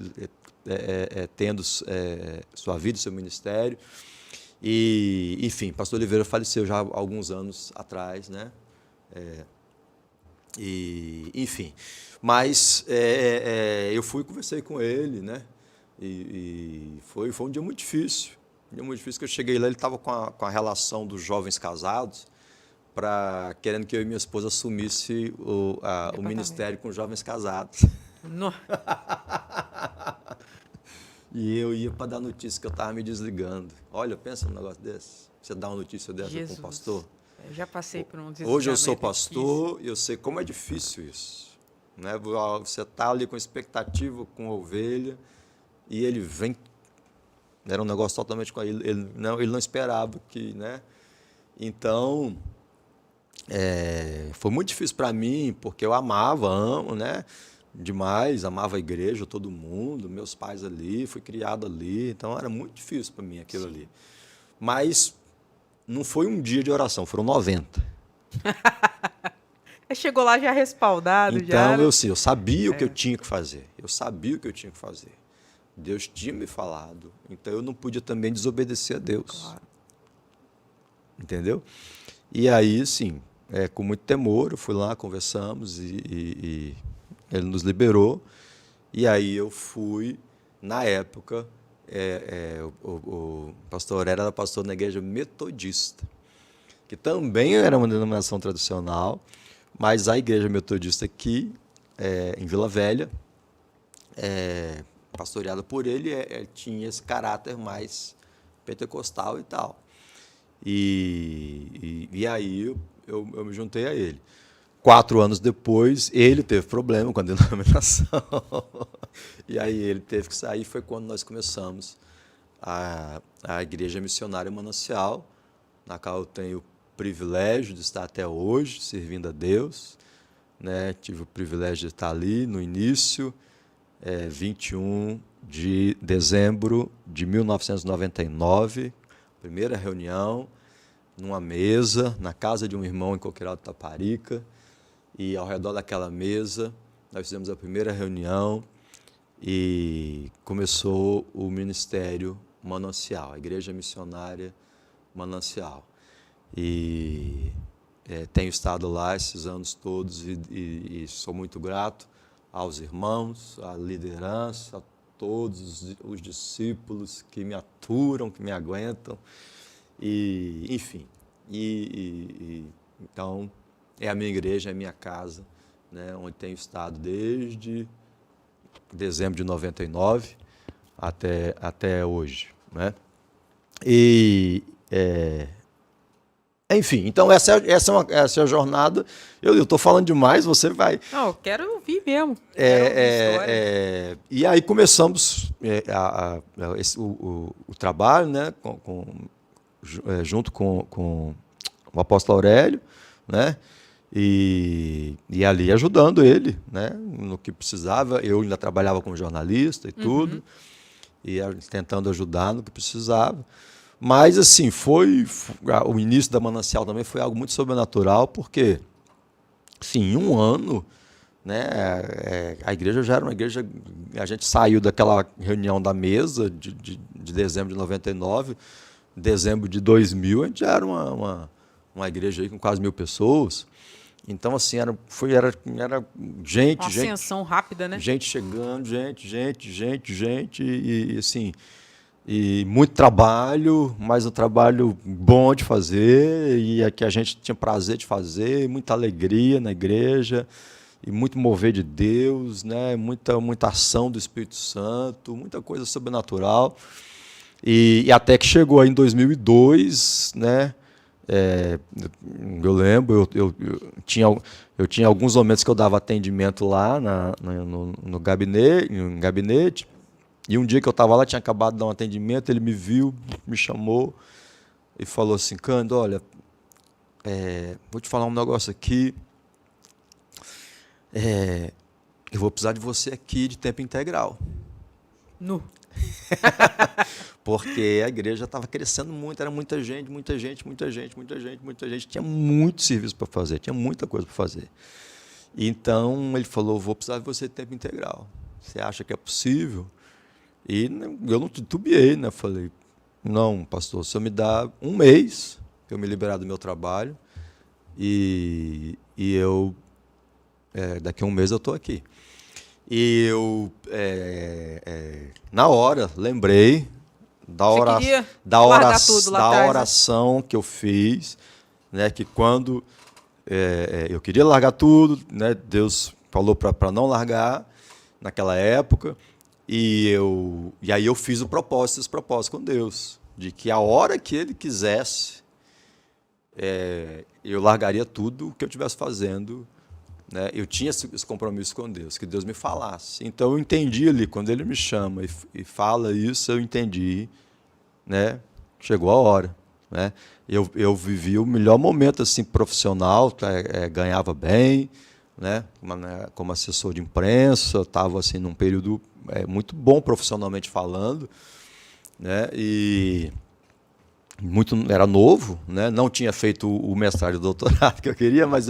tendo sua vida, seu ministério. E, enfim, pastor Oliveira faleceu já há alguns anos atrás, né? Enfim, mas eu fui e conversei com ele, né? E foi um dia muito difícil. Um dia muito difícil que eu cheguei lá, ele estava com a relação dos jovens casados, querendo que eu e minha esposa assumisse o ministério com os jovens casados. No. E eu ia para dar notícia que eu estava me desligando. Olha, pensa num negócio desse. Você dá uma notícia dessa com um pastor. Eu já passei por um desligamento. Hoje eu sou pastor e eu sei como é difícil isso. Né? Você está ali com expectativa, com a ovelha, e ele vem. Era um negócio totalmente com ele. Ele não esperava que. Né? Então, foi muito difícil para mim, porque eu amo, né? Demais, amava a igreja, todo mundo, meus pais ali, fui criado ali, então era muito difícil para mim aquilo ali. Mas não foi um dia de oração, foram 90. Chegou lá já respaldado. Então, já, eu sabia o que eu tinha que fazer, Deus tinha me falado, então eu não podia também desobedecer a Deus. Claro. Entendeu? E aí, sim, com muito temor, eu fui lá, conversamos e ele nos liberou, e aí eu fui, na época, o pastor era pastor na igreja metodista, que também era uma denominação tradicional, mas a igreja metodista aqui, em Vila Velha, pastoreada por ele, tinha esse caráter mais pentecostal e tal. E aí eu me juntei a ele. 4 anos depois, ele teve problema com a denominação. E aí ele teve que sair. Foi quando nós começamos a Igreja Missionária Manancial, na qual eu tenho o privilégio de estar até hoje, servindo a Deus. Né? Tive o privilégio de estar ali no início, 21 de dezembro de 1999, primeira reunião, numa mesa, na casa de um irmão em Coqueiral do Taparica. E ao redor daquela mesa, nós fizemos a primeira reunião e começou o Ministério Manancial, a Igreja Missionária Manancial. E tenho estado lá esses anos todos e sou muito grato aos irmãos, à liderança, a todos os discípulos que me aturam, que me aguentam. E, enfim, então... É a minha igreja, é a minha casa, né, onde tenho estado desde dezembro de 99 até hoje. Né? Enfim, então essa é a jornada. Eu estou falando demais, você vai... Não, eu quero ouvir mesmo. E aí começamos o trabalho, né, junto com o apóstolo Aurélio, né? E ali ajudando ele, né, no que precisava. Eu ainda trabalhava como jornalista e tudo, e tentando ajudar no que precisava. Mas, assim, o início da Manancial também foi algo muito sobrenatural, porque, assim, em um ano, né, a igreja já era uma igreja... A gente saiu daquela reunião da mesa de dezembro de 99, dezembro de 2000, a gente já era uma igreja aí com quase 1.000 pessoas. Então, assim, era gente... Uma ascensão rápida, né? Gente chegando, gente, e assim... E muito trabalho, mas um trabalho bom de fazer, e que a gente tinha prazer de fazer, muita alegria na igreja, e muito mover de Deus, né? Muita ação do Espírito Santo, muita coisa sobrenatural. E até que chegou aí em 2002, né? Eu lembro, eu tinha alguns momentos que eu dava atendimento lá no gabinete, e um dia que eu estava lá, tinha acabado de dar um atendimento, ele me viu, me chamou, e falou assim, Cândido, olha, vou te falar um negócio aqui, eu vou precisar de você aqui de tempo integral. Nu. Porque a igreja estava crescendo muito, era muita gente, tinha muito serviço para fazer, tinha muita coisa para fazer. Então, ele falou, vou precisar de você de tempo integral. Você acha que é possível? E eu não titubeei, né? Falei, não, pastor, se eu me dá um mês, para eu me liberar do meu trabalho, e eu, daqui a um mês eu estou aqui. E eu, na hora, lembrei da oração que eu fiz, né, que quando eu queria largar tudo, né, Deus falou para não largar naquela época, e aí eu fiz esse propósito com Deus, de que a hora que Ele quisesse, eu largaria tudo o que eu estivesse fazendo, né? Eu tinha esse compromisso com Deus, que Deus me falasse. Então eu entendi ali, quando Ele me chama e fala isso, eu entendi, né? Chegou a hora, né? Eu vivi o melhor momento assim, profissional, ganhava bem, né? Como assessor de imprensa, estava assim, num período muito bom profissionalmente falando, né? E era novo, né? Não tinha feito o mestrado e o doutorado que eu queria, mas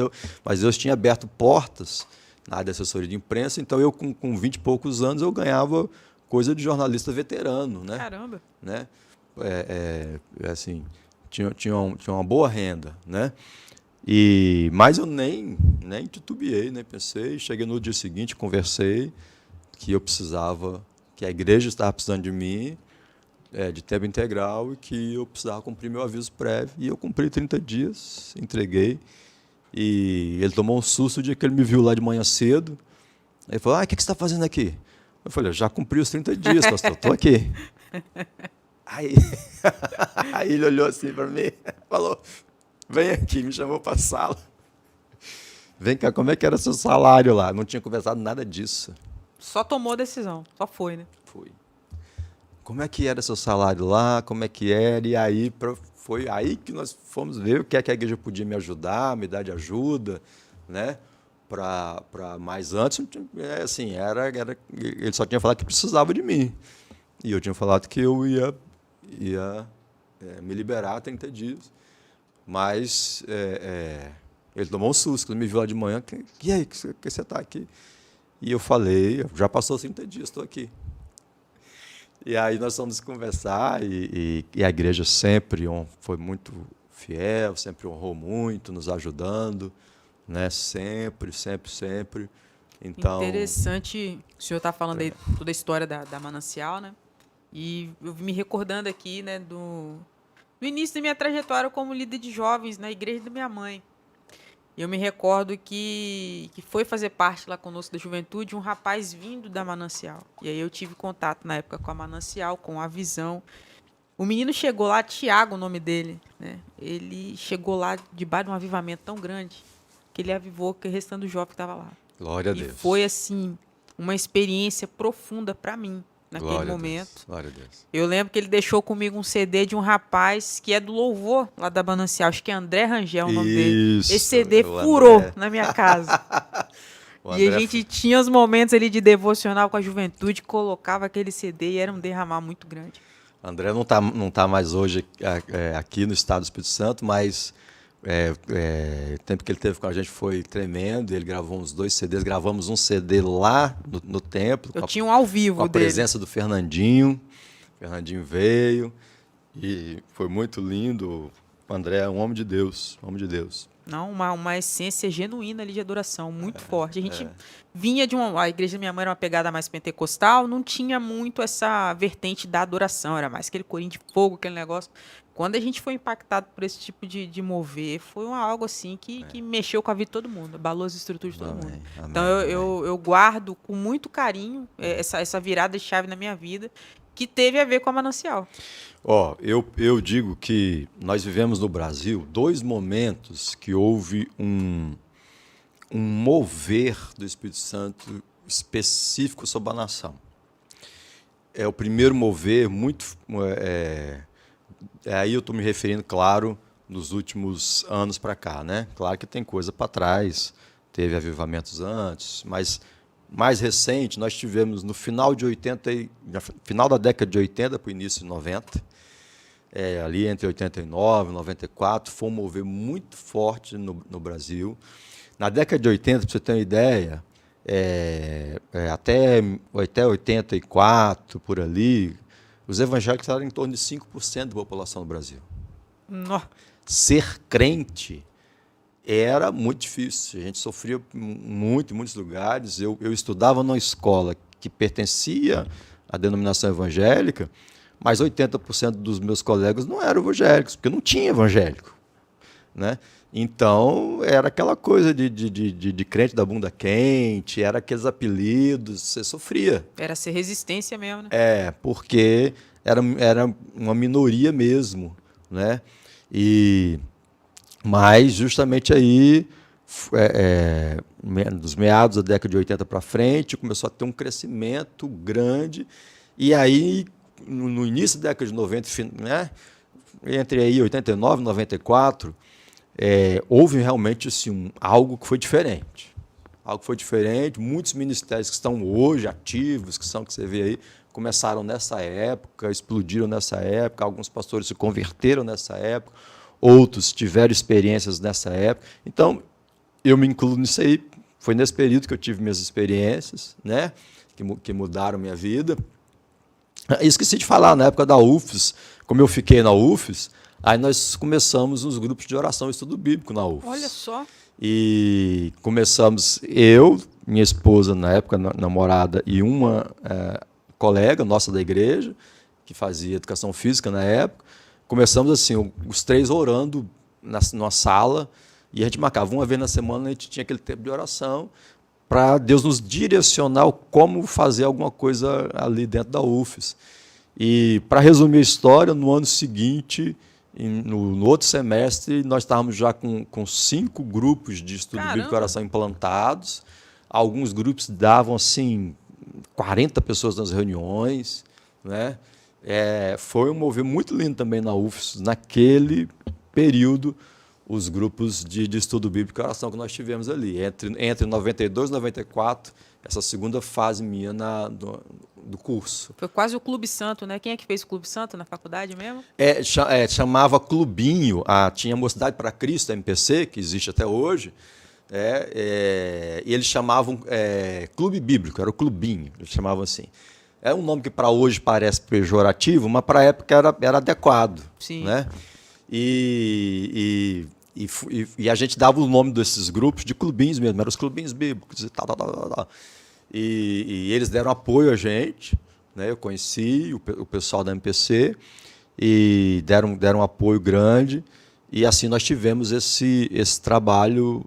Deus tinha aberto portas na área de assessoria de imprensa, então eu, com 20 e poucos anos, eu ganhava coisa de jornalista veterano. Né? Caramba! Né? Assim, tinha uma boa renda. Né? Mas eu nem titubeei, nem pensei. Cheguei no dia seguinte, conversei que eu precisava, que a igreja estava precisando de mim, de tempo integral, e que eu precisava cumprir meu aviso prévio. E eu cumpri 30 dias, entreguei. E ele tomou um susto o dia que ele me viu lá de manhã cedo. Ele falou, o que você está fazendo aqui? Eu falei, eu já cumpri os 30 dias, pastor, estou aqui. Aí ele olhou assim para mim, falou, vem aqui, me chamou para a sala. Vem cá, como é que era seu salário lá? Não tinha conversado nada disso. Só tomou a decisão, só foi, né? Foi. Como é que era seu salário lá, como é que era, e aí foi aí que nós fomos ver o que é que a igreja podia me ajudar, me dar de ajuda, né? Mas antes, assim, ele só tinha falado que precisava de mim, e eu tinha falado que eu ia me liberar há 30 dias, mas ele tomou um susto, ele me viu lá de manhã, e aí, que você está aqui? E eu falei, já passou 30 dias, estou aqui. E aí nós fomos conversar, e a igreja sempre foi muito fiel, sempre honrou muito, nos ajudando, né? Sempre. Então, interessante, o senhor está falando aí toda a história da Manancial, né? E eu me recordando aqui, né, do início da minha trajetória como líder de jovens na igreja da minha mãe. Eu me recordo que foi fazer parte lá conosco da juventude um rapaz vindo da Manancial. E aí eu tive contato na época com a Manancial, com a Visão. O menino chegou lá, Tiago, o nome dele, né? Ele chegou lá debaixo de um avivamento tão grande que ele avivou o restante do jovem que estava lá. Glória a Deus. E foi, assim, uma experiência profunda para mim naquele Glória momento. Glória a Deus. Eu lembro que ele deixou comigo um CD de um rapaz que é do louvor lá da Manancial, acho que é André Rangel o nome dele. Esse CD furou na minha casa. E a gente tinha os momentos ali de devocional com a juventude, colocava aquele CD e era um derramar muito grande. André não tá mais hoje aqui no estado do Espírito Santo, mas o tempo que ele teve com a gente foi tremendo. Ele gravou uns 2 CDs, gravamos um CD lá no templo. Eu tinha um ao vivo com a dele. presença do Fernandinho. O Fernandinho veio e foi muito lindo. O André é um homem de Deus, Não, uma essência genuína ali de adoração, muito forte. A gente vinha a igreja da minha mãe era uma pegada mais pentecostal, não tinha muito essa vertente da adoração, era mais aquele corinho de fogo, aquele negócio. Quando a gente foi impactado por esse tipo de mover, foi algo assim que mexeu com a vida de todo mundo, abalou as estruturas de todo mundo. Amém, então eu guardo com muito carinho essa virada de chave na minha vida, que teve a ver com a Manancial. Eu digo que nós vivemos no Brasil 2 momentos que houve um mover do Espírito Santo específico sobre a nação. O primeiro mover muito Aí eu estou me referindo, claro, nos últimos anos para cá, né? Claro que tem coisa para trás, teve avivamentos antes, mas mais recente nós tivemos no final de 80, final da década de 80 para o início de 90, ali entre 89 e 94, foi um mover muito forte no Brasil. Na década de 80, para você ter uma ideia, até 84, por ali, os evangélicos eram em torno de 5% da população do Brasil. Nó. Ser crente era muito difícil. A gente sofria muito em muitos lugares. Eu estudava numa escola que pertencia à denominação evangélica, mas 80% dos meus colegas não eram evangélicos, porque não tinha evangélico, né? Então, era aquela coisa de crente da bunda quente, era aqueles apelidos, você sofria. Era ser resistência mesmo, né? Porque era uma minoria mesmo, né? Mas, justamente aí, dos meados da década de 80 para frente, começou a ter um crescimento grande, e aí, no início da década de 90, né? Entre aí 89 e 94, houve realmente assim, algo que foi diferente. Algo que foi diferente. Muitos ministérios que estão hoje ativos, que você vê aí, começaram nessa época, explodiram nessa época, alguns pastores se converteram nessa época, outros tiveram experiências nessa época. Então, eu me incluo nisso aí. Foi nesse período que eu tive minhas experiências, né, que mudaram minha vida. Esqueci de falar, na época da UFES, como eu fiquei na UFES, aí nós começamos uns grupos de oração e estudo bíblico na UFES. Olha só. E começamos, eu, minha esposa, na época, namorada, e uma colega nossa da igreja, que fazia educação física na época. Começamos assim, os três orando numa sala, e a gente marcava uma vez na semana, a gente tinha aquele tempo de oração, para Deus nos direcionar como fazer alguma coisa ali dentro da UFES. E, para resumir a história, no ano seguinte, no outro semestre, nós estávamos já com 5 grupos de estudo bíblico e oração implantados. Alguns grupos davam assim 40 pessoas nas reuniões, né? Foi um mover muito lindo também na UFES, naquele período, os grupos de estudo bíblico e oração que nós tivemos ali. Entre 92 e 94, essa segunda fase minha do curso. Foi quase o Clube Santo, né? Quem é que fez o Clube Santo na faculdade mesmo? Chamava Clubinho, tinha Mocidade para Cristo, a MPC, que existe até hoje, e eles chamavam Clube Bíblico, era o Clubinho, eles chamavam assim. É um nome que para hoje parece pejorativo, mas para a época era adequado. Sim. Né? E a gente dava o nome desses grupos de clubinhos mesmo, eram os clubinhos bíblicos e tal. E eles deram apoio a gente, né? Eu conheci o pessoal da MPC e deram um apoio grande, e assim nós tivemos esse trabalho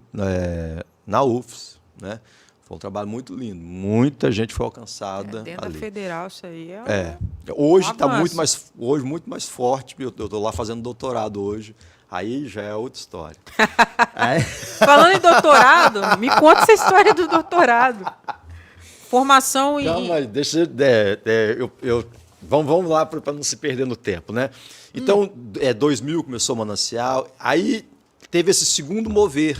na UFES, né? Foi um trabalho muito lindo, muita gente foi alcançada dentro ali. Da federal, isso aí Hoje está muito mais forte, eu estou lá fazendo doutorado hoje. Aí já é outra história. Falando em doutorado, me conta essa história do doutorado. Formação e... Não, mas deixa vamos lá para não se perder no tempo, né? Então, 2000 começou o Manancial, aí teve esse segundo mover.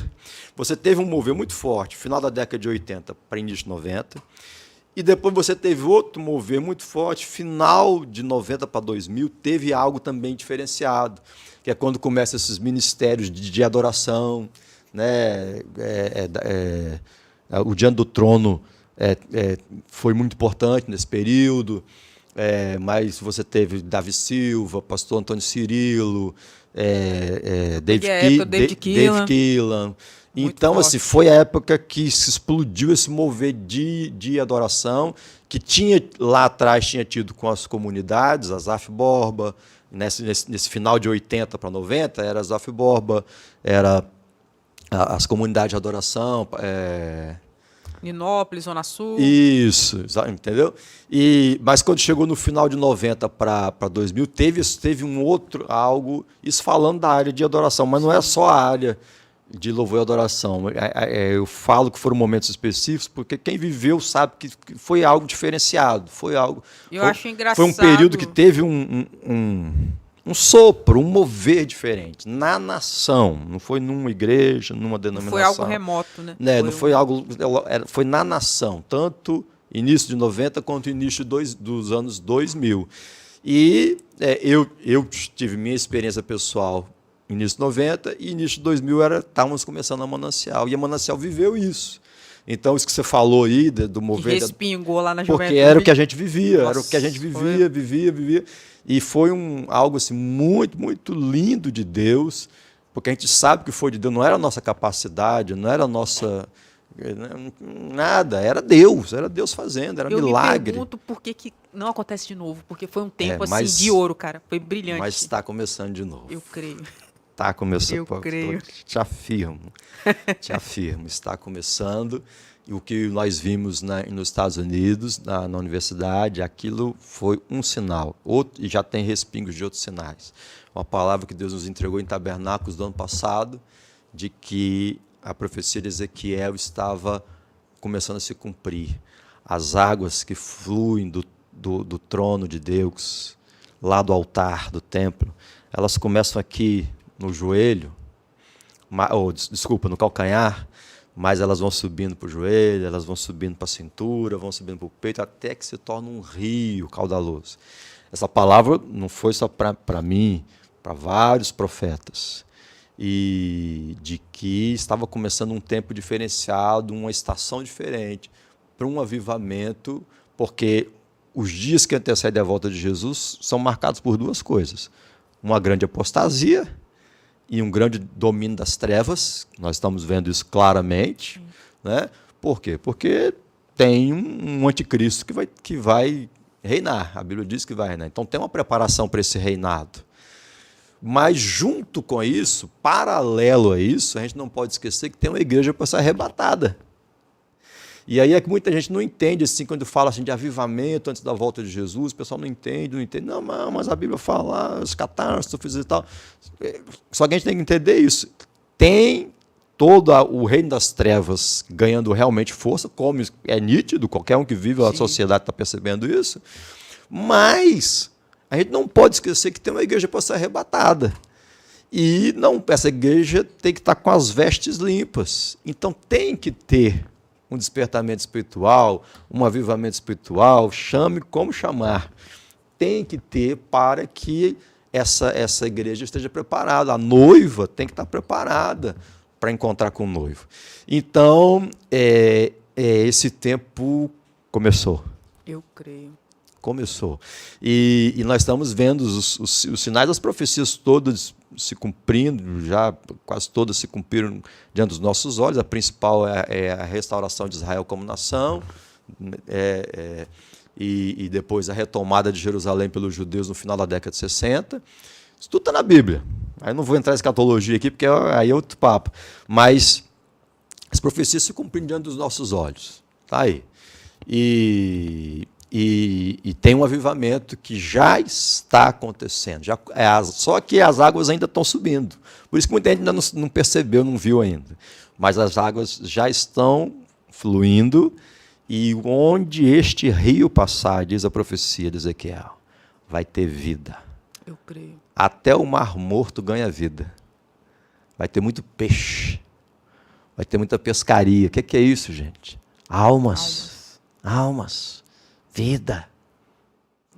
Você teve um mover muito forte, final da década de 80 para início de 90, e depois você teve outro mover muito forte, final de 90 para 2000, teve algo também diferenciado, que é quando começam esses ministérios de adoração, né? O Diante do Trono foi muito importante nesse período, mas você teve Davi Silva, pastor Antônio Cirilo, David Keelan. Então, assim, foi a época que se explodiu esse mover de adoração, que lá atrás tinha tido com as comunidades, Asaf Borba, nesse final de 80 para 90, era Asaf Borba, era as comunidades de adoração. Ninópolis, Zona Sul. Isso, entendeu? Mas quando chegou no final de 90 para 2000, teve um outro algo, isso falando da área de adoração, mas não é só a área de louvor e adoração. Eu falo que foram momentos específicos, porque quem viveu sabe que foi algo diferenciado. Acho engraçado. Foi um período que teve um sopro, um mover diferente na nação. Não foi numa igreja, numa denominação. Foi algo remoto, né? Não foi algo, foi na nação, tanto início de 90 quanto início dos anos 2000. E eu tive minha experiência pessoal início de 90 e início de 2000 estávamos começando a Manancial. E a Manancial viveu isso. Então, isso que você falou aí, do mover... Que respingou lá na juventude. Porque era o que a gente vivia, Nossa, era o que a gente vivia. E foi algo assim, muito, muito lindo de Deus, porque a gente sabe que foi de Deus, não era a nossa capacidade, não era a nossa... Nada, era Deus fazendo, era milagre. Eu me pergunto por que não acontece de novo, porque foi um tempo de ouro, cara, foi brilhante. Mas está começando de novo. Eu creio. Está começando. Eu creio. Te afirmo, está começando. E o que nós vimos nos Estados Unidos, na universidade, aquilo foi um sinal. E já tem respingos de outros sinais. Uma palavra que Deus nos entregou em Tabernáculos do ano passado, de que a profecia de Ezequiel estava começando a se cumprir. As águas que fluem do trono de Deus, lá do altar, do templo, elas começam aqui no joelho, no calcanhar, mas elas vão subindo para o joelho, elas vão subindo para a cintura, vão subindo para o peito, até que se torna um rio caudaloso. Essa palavra não foi só para mim, para vários profetas. E de que estava começando um tempo diferenciado, uma estação diferente, para um avivamento, porque os dias que antecedem a volta de Jesus são marcados por duas coisas. Uma grande apostasia e um grande domínio das trevas. Nós estamos vendo isso claramente. Né? Por quê? Porque tem um anticristo que vai reinar. A Bíblia diz que vai reinar. Então tem uma preparação para esse reinado. Mas junto com isso, paralelo a isso, a gente não pode esquecer que tem uma igreja para ser arrebatada. E aí é que muita gente não entende, assim, quando fala assim, de avivamento antes da volta de Jesus, o pessoal não entende. Não, mas a Bíblia fala as catástrofes e tal. Só que a gente tem que entender isso. Tem todo o reino das trevas ganhando realmente força, como é nítido, qualquer um que vive a sociedade está percebendo isso, mas a gente não pode esquecer que tem uma igreja para ser arrebatada. E essa igreja tem que estar com as vestes limpas. Então tem que ter um despertamento espiritual, um avivamento espiritual, chame como chamar. Tem que ter para que essa igreja esteja preparada. A noiva tem que estar preparada para encontrar com o noivo. Então, esse tempo começou. Eu creio. Começou. E nós estamos vendo os sinais das profecias todas se cumprindo, já quase todas se cumpriram diante dos nossos olhos. A principal é a restauração de Israel como nação, e depois a retomada de Jerusalém pelos judeus no final da década de 60. Isso tudo está na Bíblia. Aí não vou entrar em escatologia aqui, porque aí é outro papo. Mas as profecias se cumpriram diante dos nossos olhos. Está aí. E tem um avivamento que já está acontecendo. Só que as águas ainda estão subindo. Por isso que muita gente ainda não percebeu, não viu ainda. Mas as águas já estão fluindo, e onde este rio passar, diz a profecia de Ezequiel, vai ter vida. Eu creio. Até o mar morto ganha vida. Vai ter muito peixe. Vai ter muita pescaria. O que é isso, gente? Almas. Vida.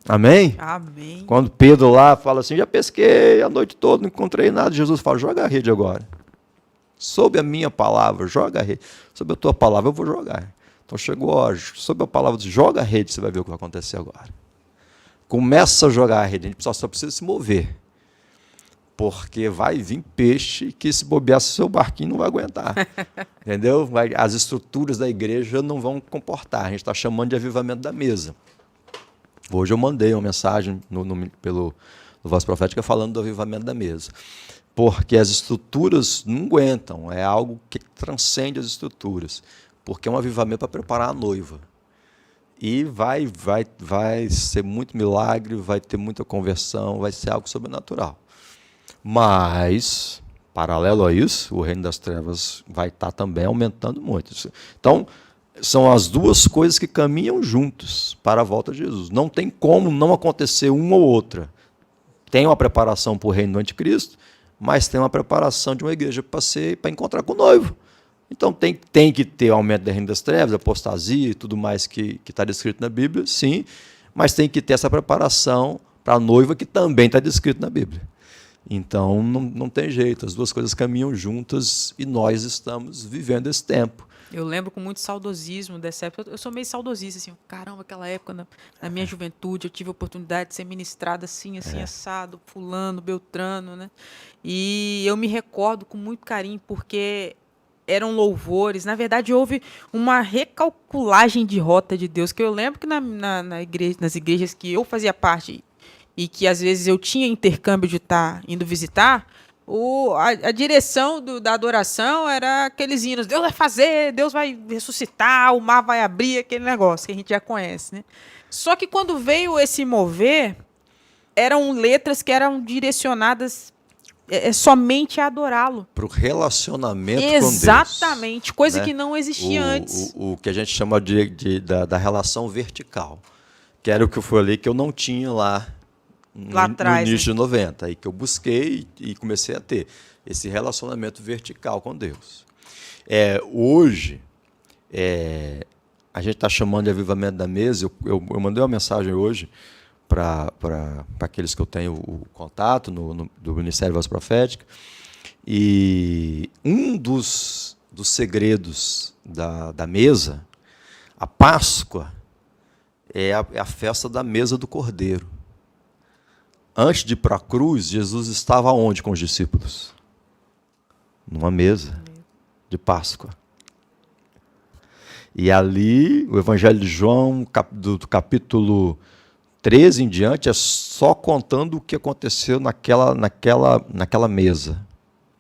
Amém? Amém. Quando Pedro lá fala assim, já pesquei a noite toda, não encontrei nada. Jesus fala, joga a rede agora. Sob a minha palavra, joga a rede. Sob a tua palavra, eu vou jogar. Então chegou a hora, sob a palavra, joga a rede, você vai ver o que vai acontecer agora. Começa a jogar a rede, a gente só precisa se mover. Porque vai vir peixe que, se bobear, seu barquinho não vai aguentar. Entendeu? As estruturas da igreja não vão comportar. A gente está chamando de avivamento da mesa. Hoje eu mandei uma mensagem pelo Voz Profética falando do avivamento da mesa. Porque as estruturas não aguentam. É algo que transcende as estruturas. Porque é um avivamento para preparar a noiva. E vai ser muito milagre, vai ter muita conversão, vai ser algo sobrenatural. Mas, paralelo a isso, o reino das trevas vai estar também aumentando muito. Então, são as duas coisas que caminham juntos para a volta de Jesus. Não tem como não acontecer uma ou outra. tem uma preparação para o reino do anticristo, mas tem uma preparação de uma igreja para encontrar com o noivo. Então tem que ter aumento da reino das trevas, apostasia e tudo mais que está descrito na Bíblia, sim, mas tem que ter essa preparação para a noiva que também está descrito na Bíblia. Então não tem jeito, as duas coisas caminham juntas e nós estamos vivendo esse tempo. Eu lembro com muito saudosismo dessa época. Eu sou meio saudosista, assim, caramba, aquela época, na minha juventude, eu tive a oportunidade de ser ministrada assim, assado, fulano, beltrano, né? E eu me recordo com muito carinho, porque eram louvores. Na verdade, houve uma recalculagem de rota de Deus, que eu lembro que nas igrejas que eu fazia parte e que às vezes eu tinha intercâmbio de estar indo visitar, a direção da adoração era aqueles hinos, Deus vai fazer, Deus vai ressuscitar, o mar vai abrir, aquele negócio que a gente já conhece, né? Só que quando veio esse mover, eram letras que eram direcionadas somente a adorá-lo. Para o relacionamento com Deus. Exatamente, coisa, né? Que não existia antes. O que a gente chama da relação vertical, que era o que eu falei que eu não tinha lá atrás, no início de 90, aí que eu busquei e comecei a ter esse relacionamento vertical com Deus. Hoje, a gente está chamando de avivamento da mesa. Eu mandei uma mensagem hoje para aqueles que eu tenho o contato do Ministério Voz Profética, e um dos segredos da mesa, a Páscoa, é a festa da mesa do Cordeiro. Antes de ir para a cruz, Jesus estava onde com os discípulos? Numa mesa de Páscoa. E ali, o Evangelho de João, do capítulo 13 em diante, é só contando o que aconteceu naquela mesa.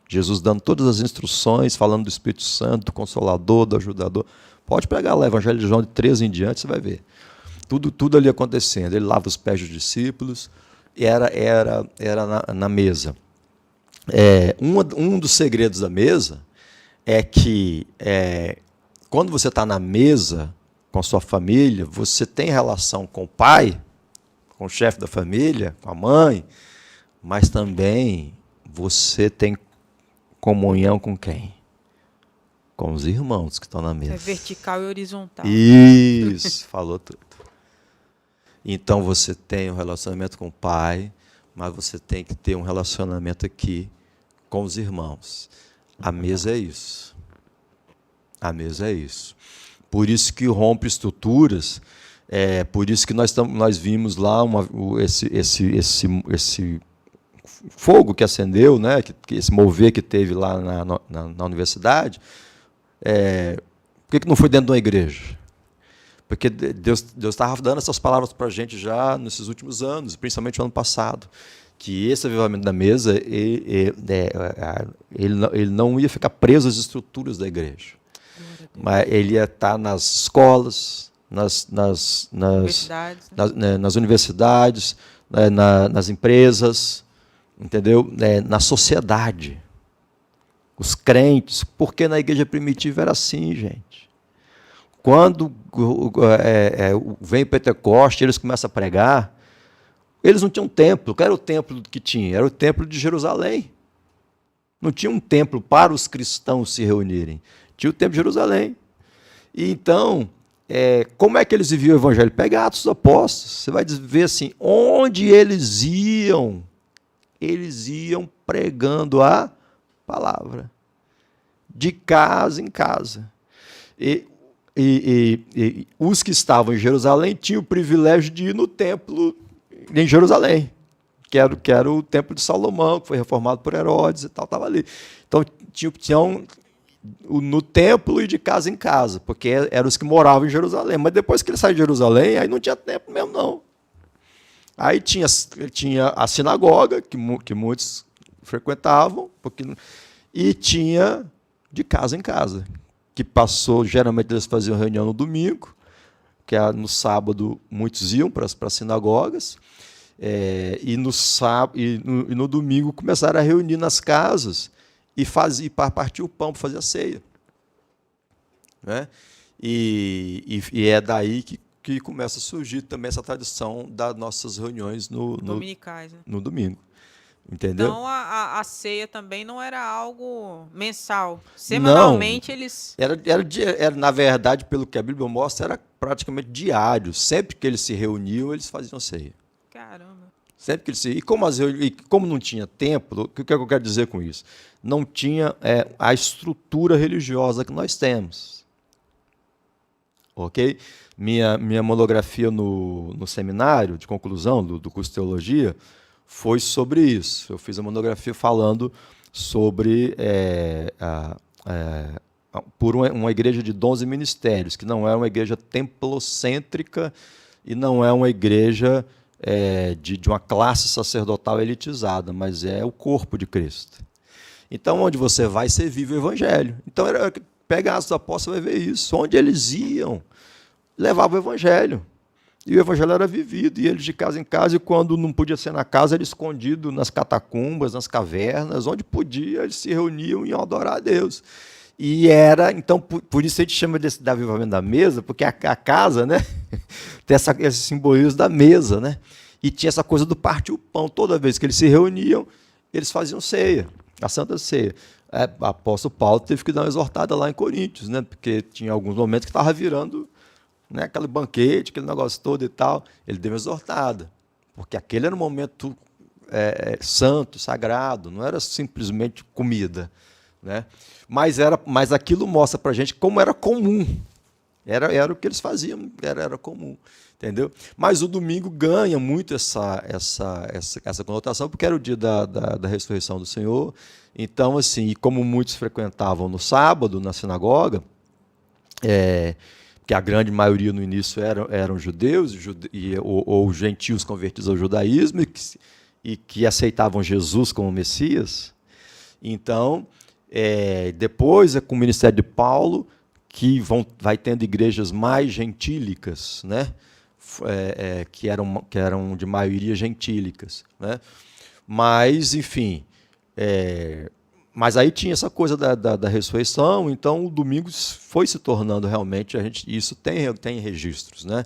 Jesus dando todas as instruções, falando do Espírito Santo, do Consolador, do Ajudador. Pode pegar lá o Evangelho de João de 13 em diante, você vai ver. Tudo ali acontecendo. Ele lava os pés dos discípulos, era na mesa. Um dos segredos da mesa é que quando você está na mesa com a sua família, você tem relação com o pai, com o chefe da família, com a mãe, mas também você tem comunhão com quem? Com os irmãos que estão na mesa. É vertical e horizontal. Isso, falou tudo. Então você tem um relacionamento com o pai, mas você tem que ter um relacionamento aqui com os irmãos. A mesa é isso. A mesa é isso. Por isso que rompe estruturas, por isso que nós vimos lá esse fogo que acendeu, né? Esse mover que teve lá na universidade. Por que não foi dentro de uma igreja? Porque Deus estava dando essas palavras para a gente já nesses últimos anos, principalmente no ano passado, que esse avivamento da mesa ele não ia ficar preso às estruturas da igreja, mas ele ia estar nas escolas, nas universidades, nas empresas, entendeu? Na sociedade. Os crentes, porque na igreja primitiva era assim, gente. Quando vem o Pentecoste, eles começam a pregar, eles não tinham templo. Qual era o templo que tinha? Era o templo de Jerusalém. Não tinha um templo para os cristãos se reunirem. Tinha o templo de Jerusalém. E então, como é que eles viviam o evangelho? Pega Atos dos Apóstolos. Você vai ver assim, onde eles iam pregando a palavra. De casa em casa. E os que estavam em Jerusalém tinham o privilégio de ir no templo em Jerusalém, que era o templo de Salomão, que foi reformado por Herodes e tal, estava ali. Então, tinham no templo e de casa em casa, porque eram os que moravam em Jerusalém. Mas depois que ele saiu de Jerusalém, aí não tinha templo mesmo, não. Aí tinha a sinagoga, que muitos frequentavam, e tinha de casa em casa, que passou, geralmente eles faziam reunião no domingo, que no sábado muitos iam para as sinagogas, e no domingo começaram a reunir nas casas e para partir o pão, para fazer a ceia. Né? E é daí que começa a surgir também essa tradição das nossas reuniões Dominicais, né? no domingo. Entendeu? Então a ceia também não era algo mensal. Não, Semanalmente eles. era, na verdade, pelo que a Bíblia mostra, era praticamente diário. Sempre que eles se reuniam, eles faziam ceia. Caramba. Sempre que eles se... E como não tinha templo, o que é que eu quero dizer com isso? Não tinha a estrutura religiosa que nós temos. Ok? Minha monografia no seminário de conclusão do curso de teologia foi sobre isso. Eu fiz a monografia falando sobre por uma igreja de dons e ministérios, que não é uma igreja templocêntrica e não é uma igreja de uma classe sacerdotal elitizada, mas é o corpo de Cristo. Então, onde você vai, você vive o evangelho. Então, pega Atos dos Apóstolos e vai ver isso. Onde eles iam, levavam o evangelho. E o evangelho era vivido, e eles de casa em casa, e quando não podia ser na casa, era escondido nas catacumbas, nas cavernas, onde podia, eles se reuniam e iam adorar a Deus. E era, então, por isso a gente chama desse avivamento da mesa, porque a casa, né, tem esse simbolismo da mesa, né? E tinha essa coisa do partir o pão. Toda vez que eles se reuniam, eles faziam ceia, a Santa Ceia. O apóstolo Paulo teve que dar uma exortada lá em Coríntios, né? Porque tinha alguns momentos que estava virando, né, aquele banquete, aquele negócio todo e tal. Ele deu uma exortada, porque aquele era um momento santo, sagrado, não era simplesmente comida, né? Mas aquilo mostra para a gente como era comum. Era o que eles faziam, era comum, entendeu? Mas o domingo ganha muito essa conotação, porque era o dia da ressurreição do Senhor. Então, assim, e como muitos frequentavam no sábado, na sinagoga, que a grande maioria no início eram judeus, ou gentios convertidos ao judaísmo, e que aceitavam Jesus como Messias. Então, depois, com o ministério de Paulo, que vai tendo igrejas mais gentílicas, né? Que eram de maioria gentílicas, né? Mas, enfim, mas aí tinha essa coisa da ressurreição, então o domingo foi se tornando realmente, isso tem registros, né?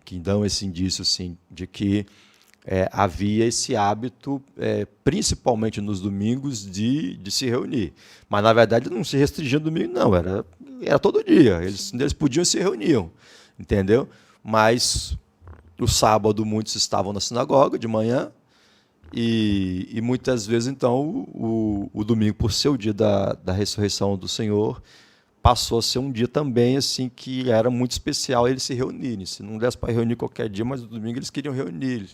Que dão esse indício assim, de que havia esse hábito, principalmente nos domingos, de se reunir. Mas, na verdade, não se restringia no domingo, não. Era todo dia. Eles podiam e se reuniam, entendeu? Mas, no sábado, muitos estavam na sinagoga de manhã e muitas vezes, então, o domingo, por ser o dia da ressurreição do Senhor, passou a ser um dia também assim que era muito especial eles se reunirem. Se não desse para reunir qualquer dia, mas no domingo eles queriam reunir.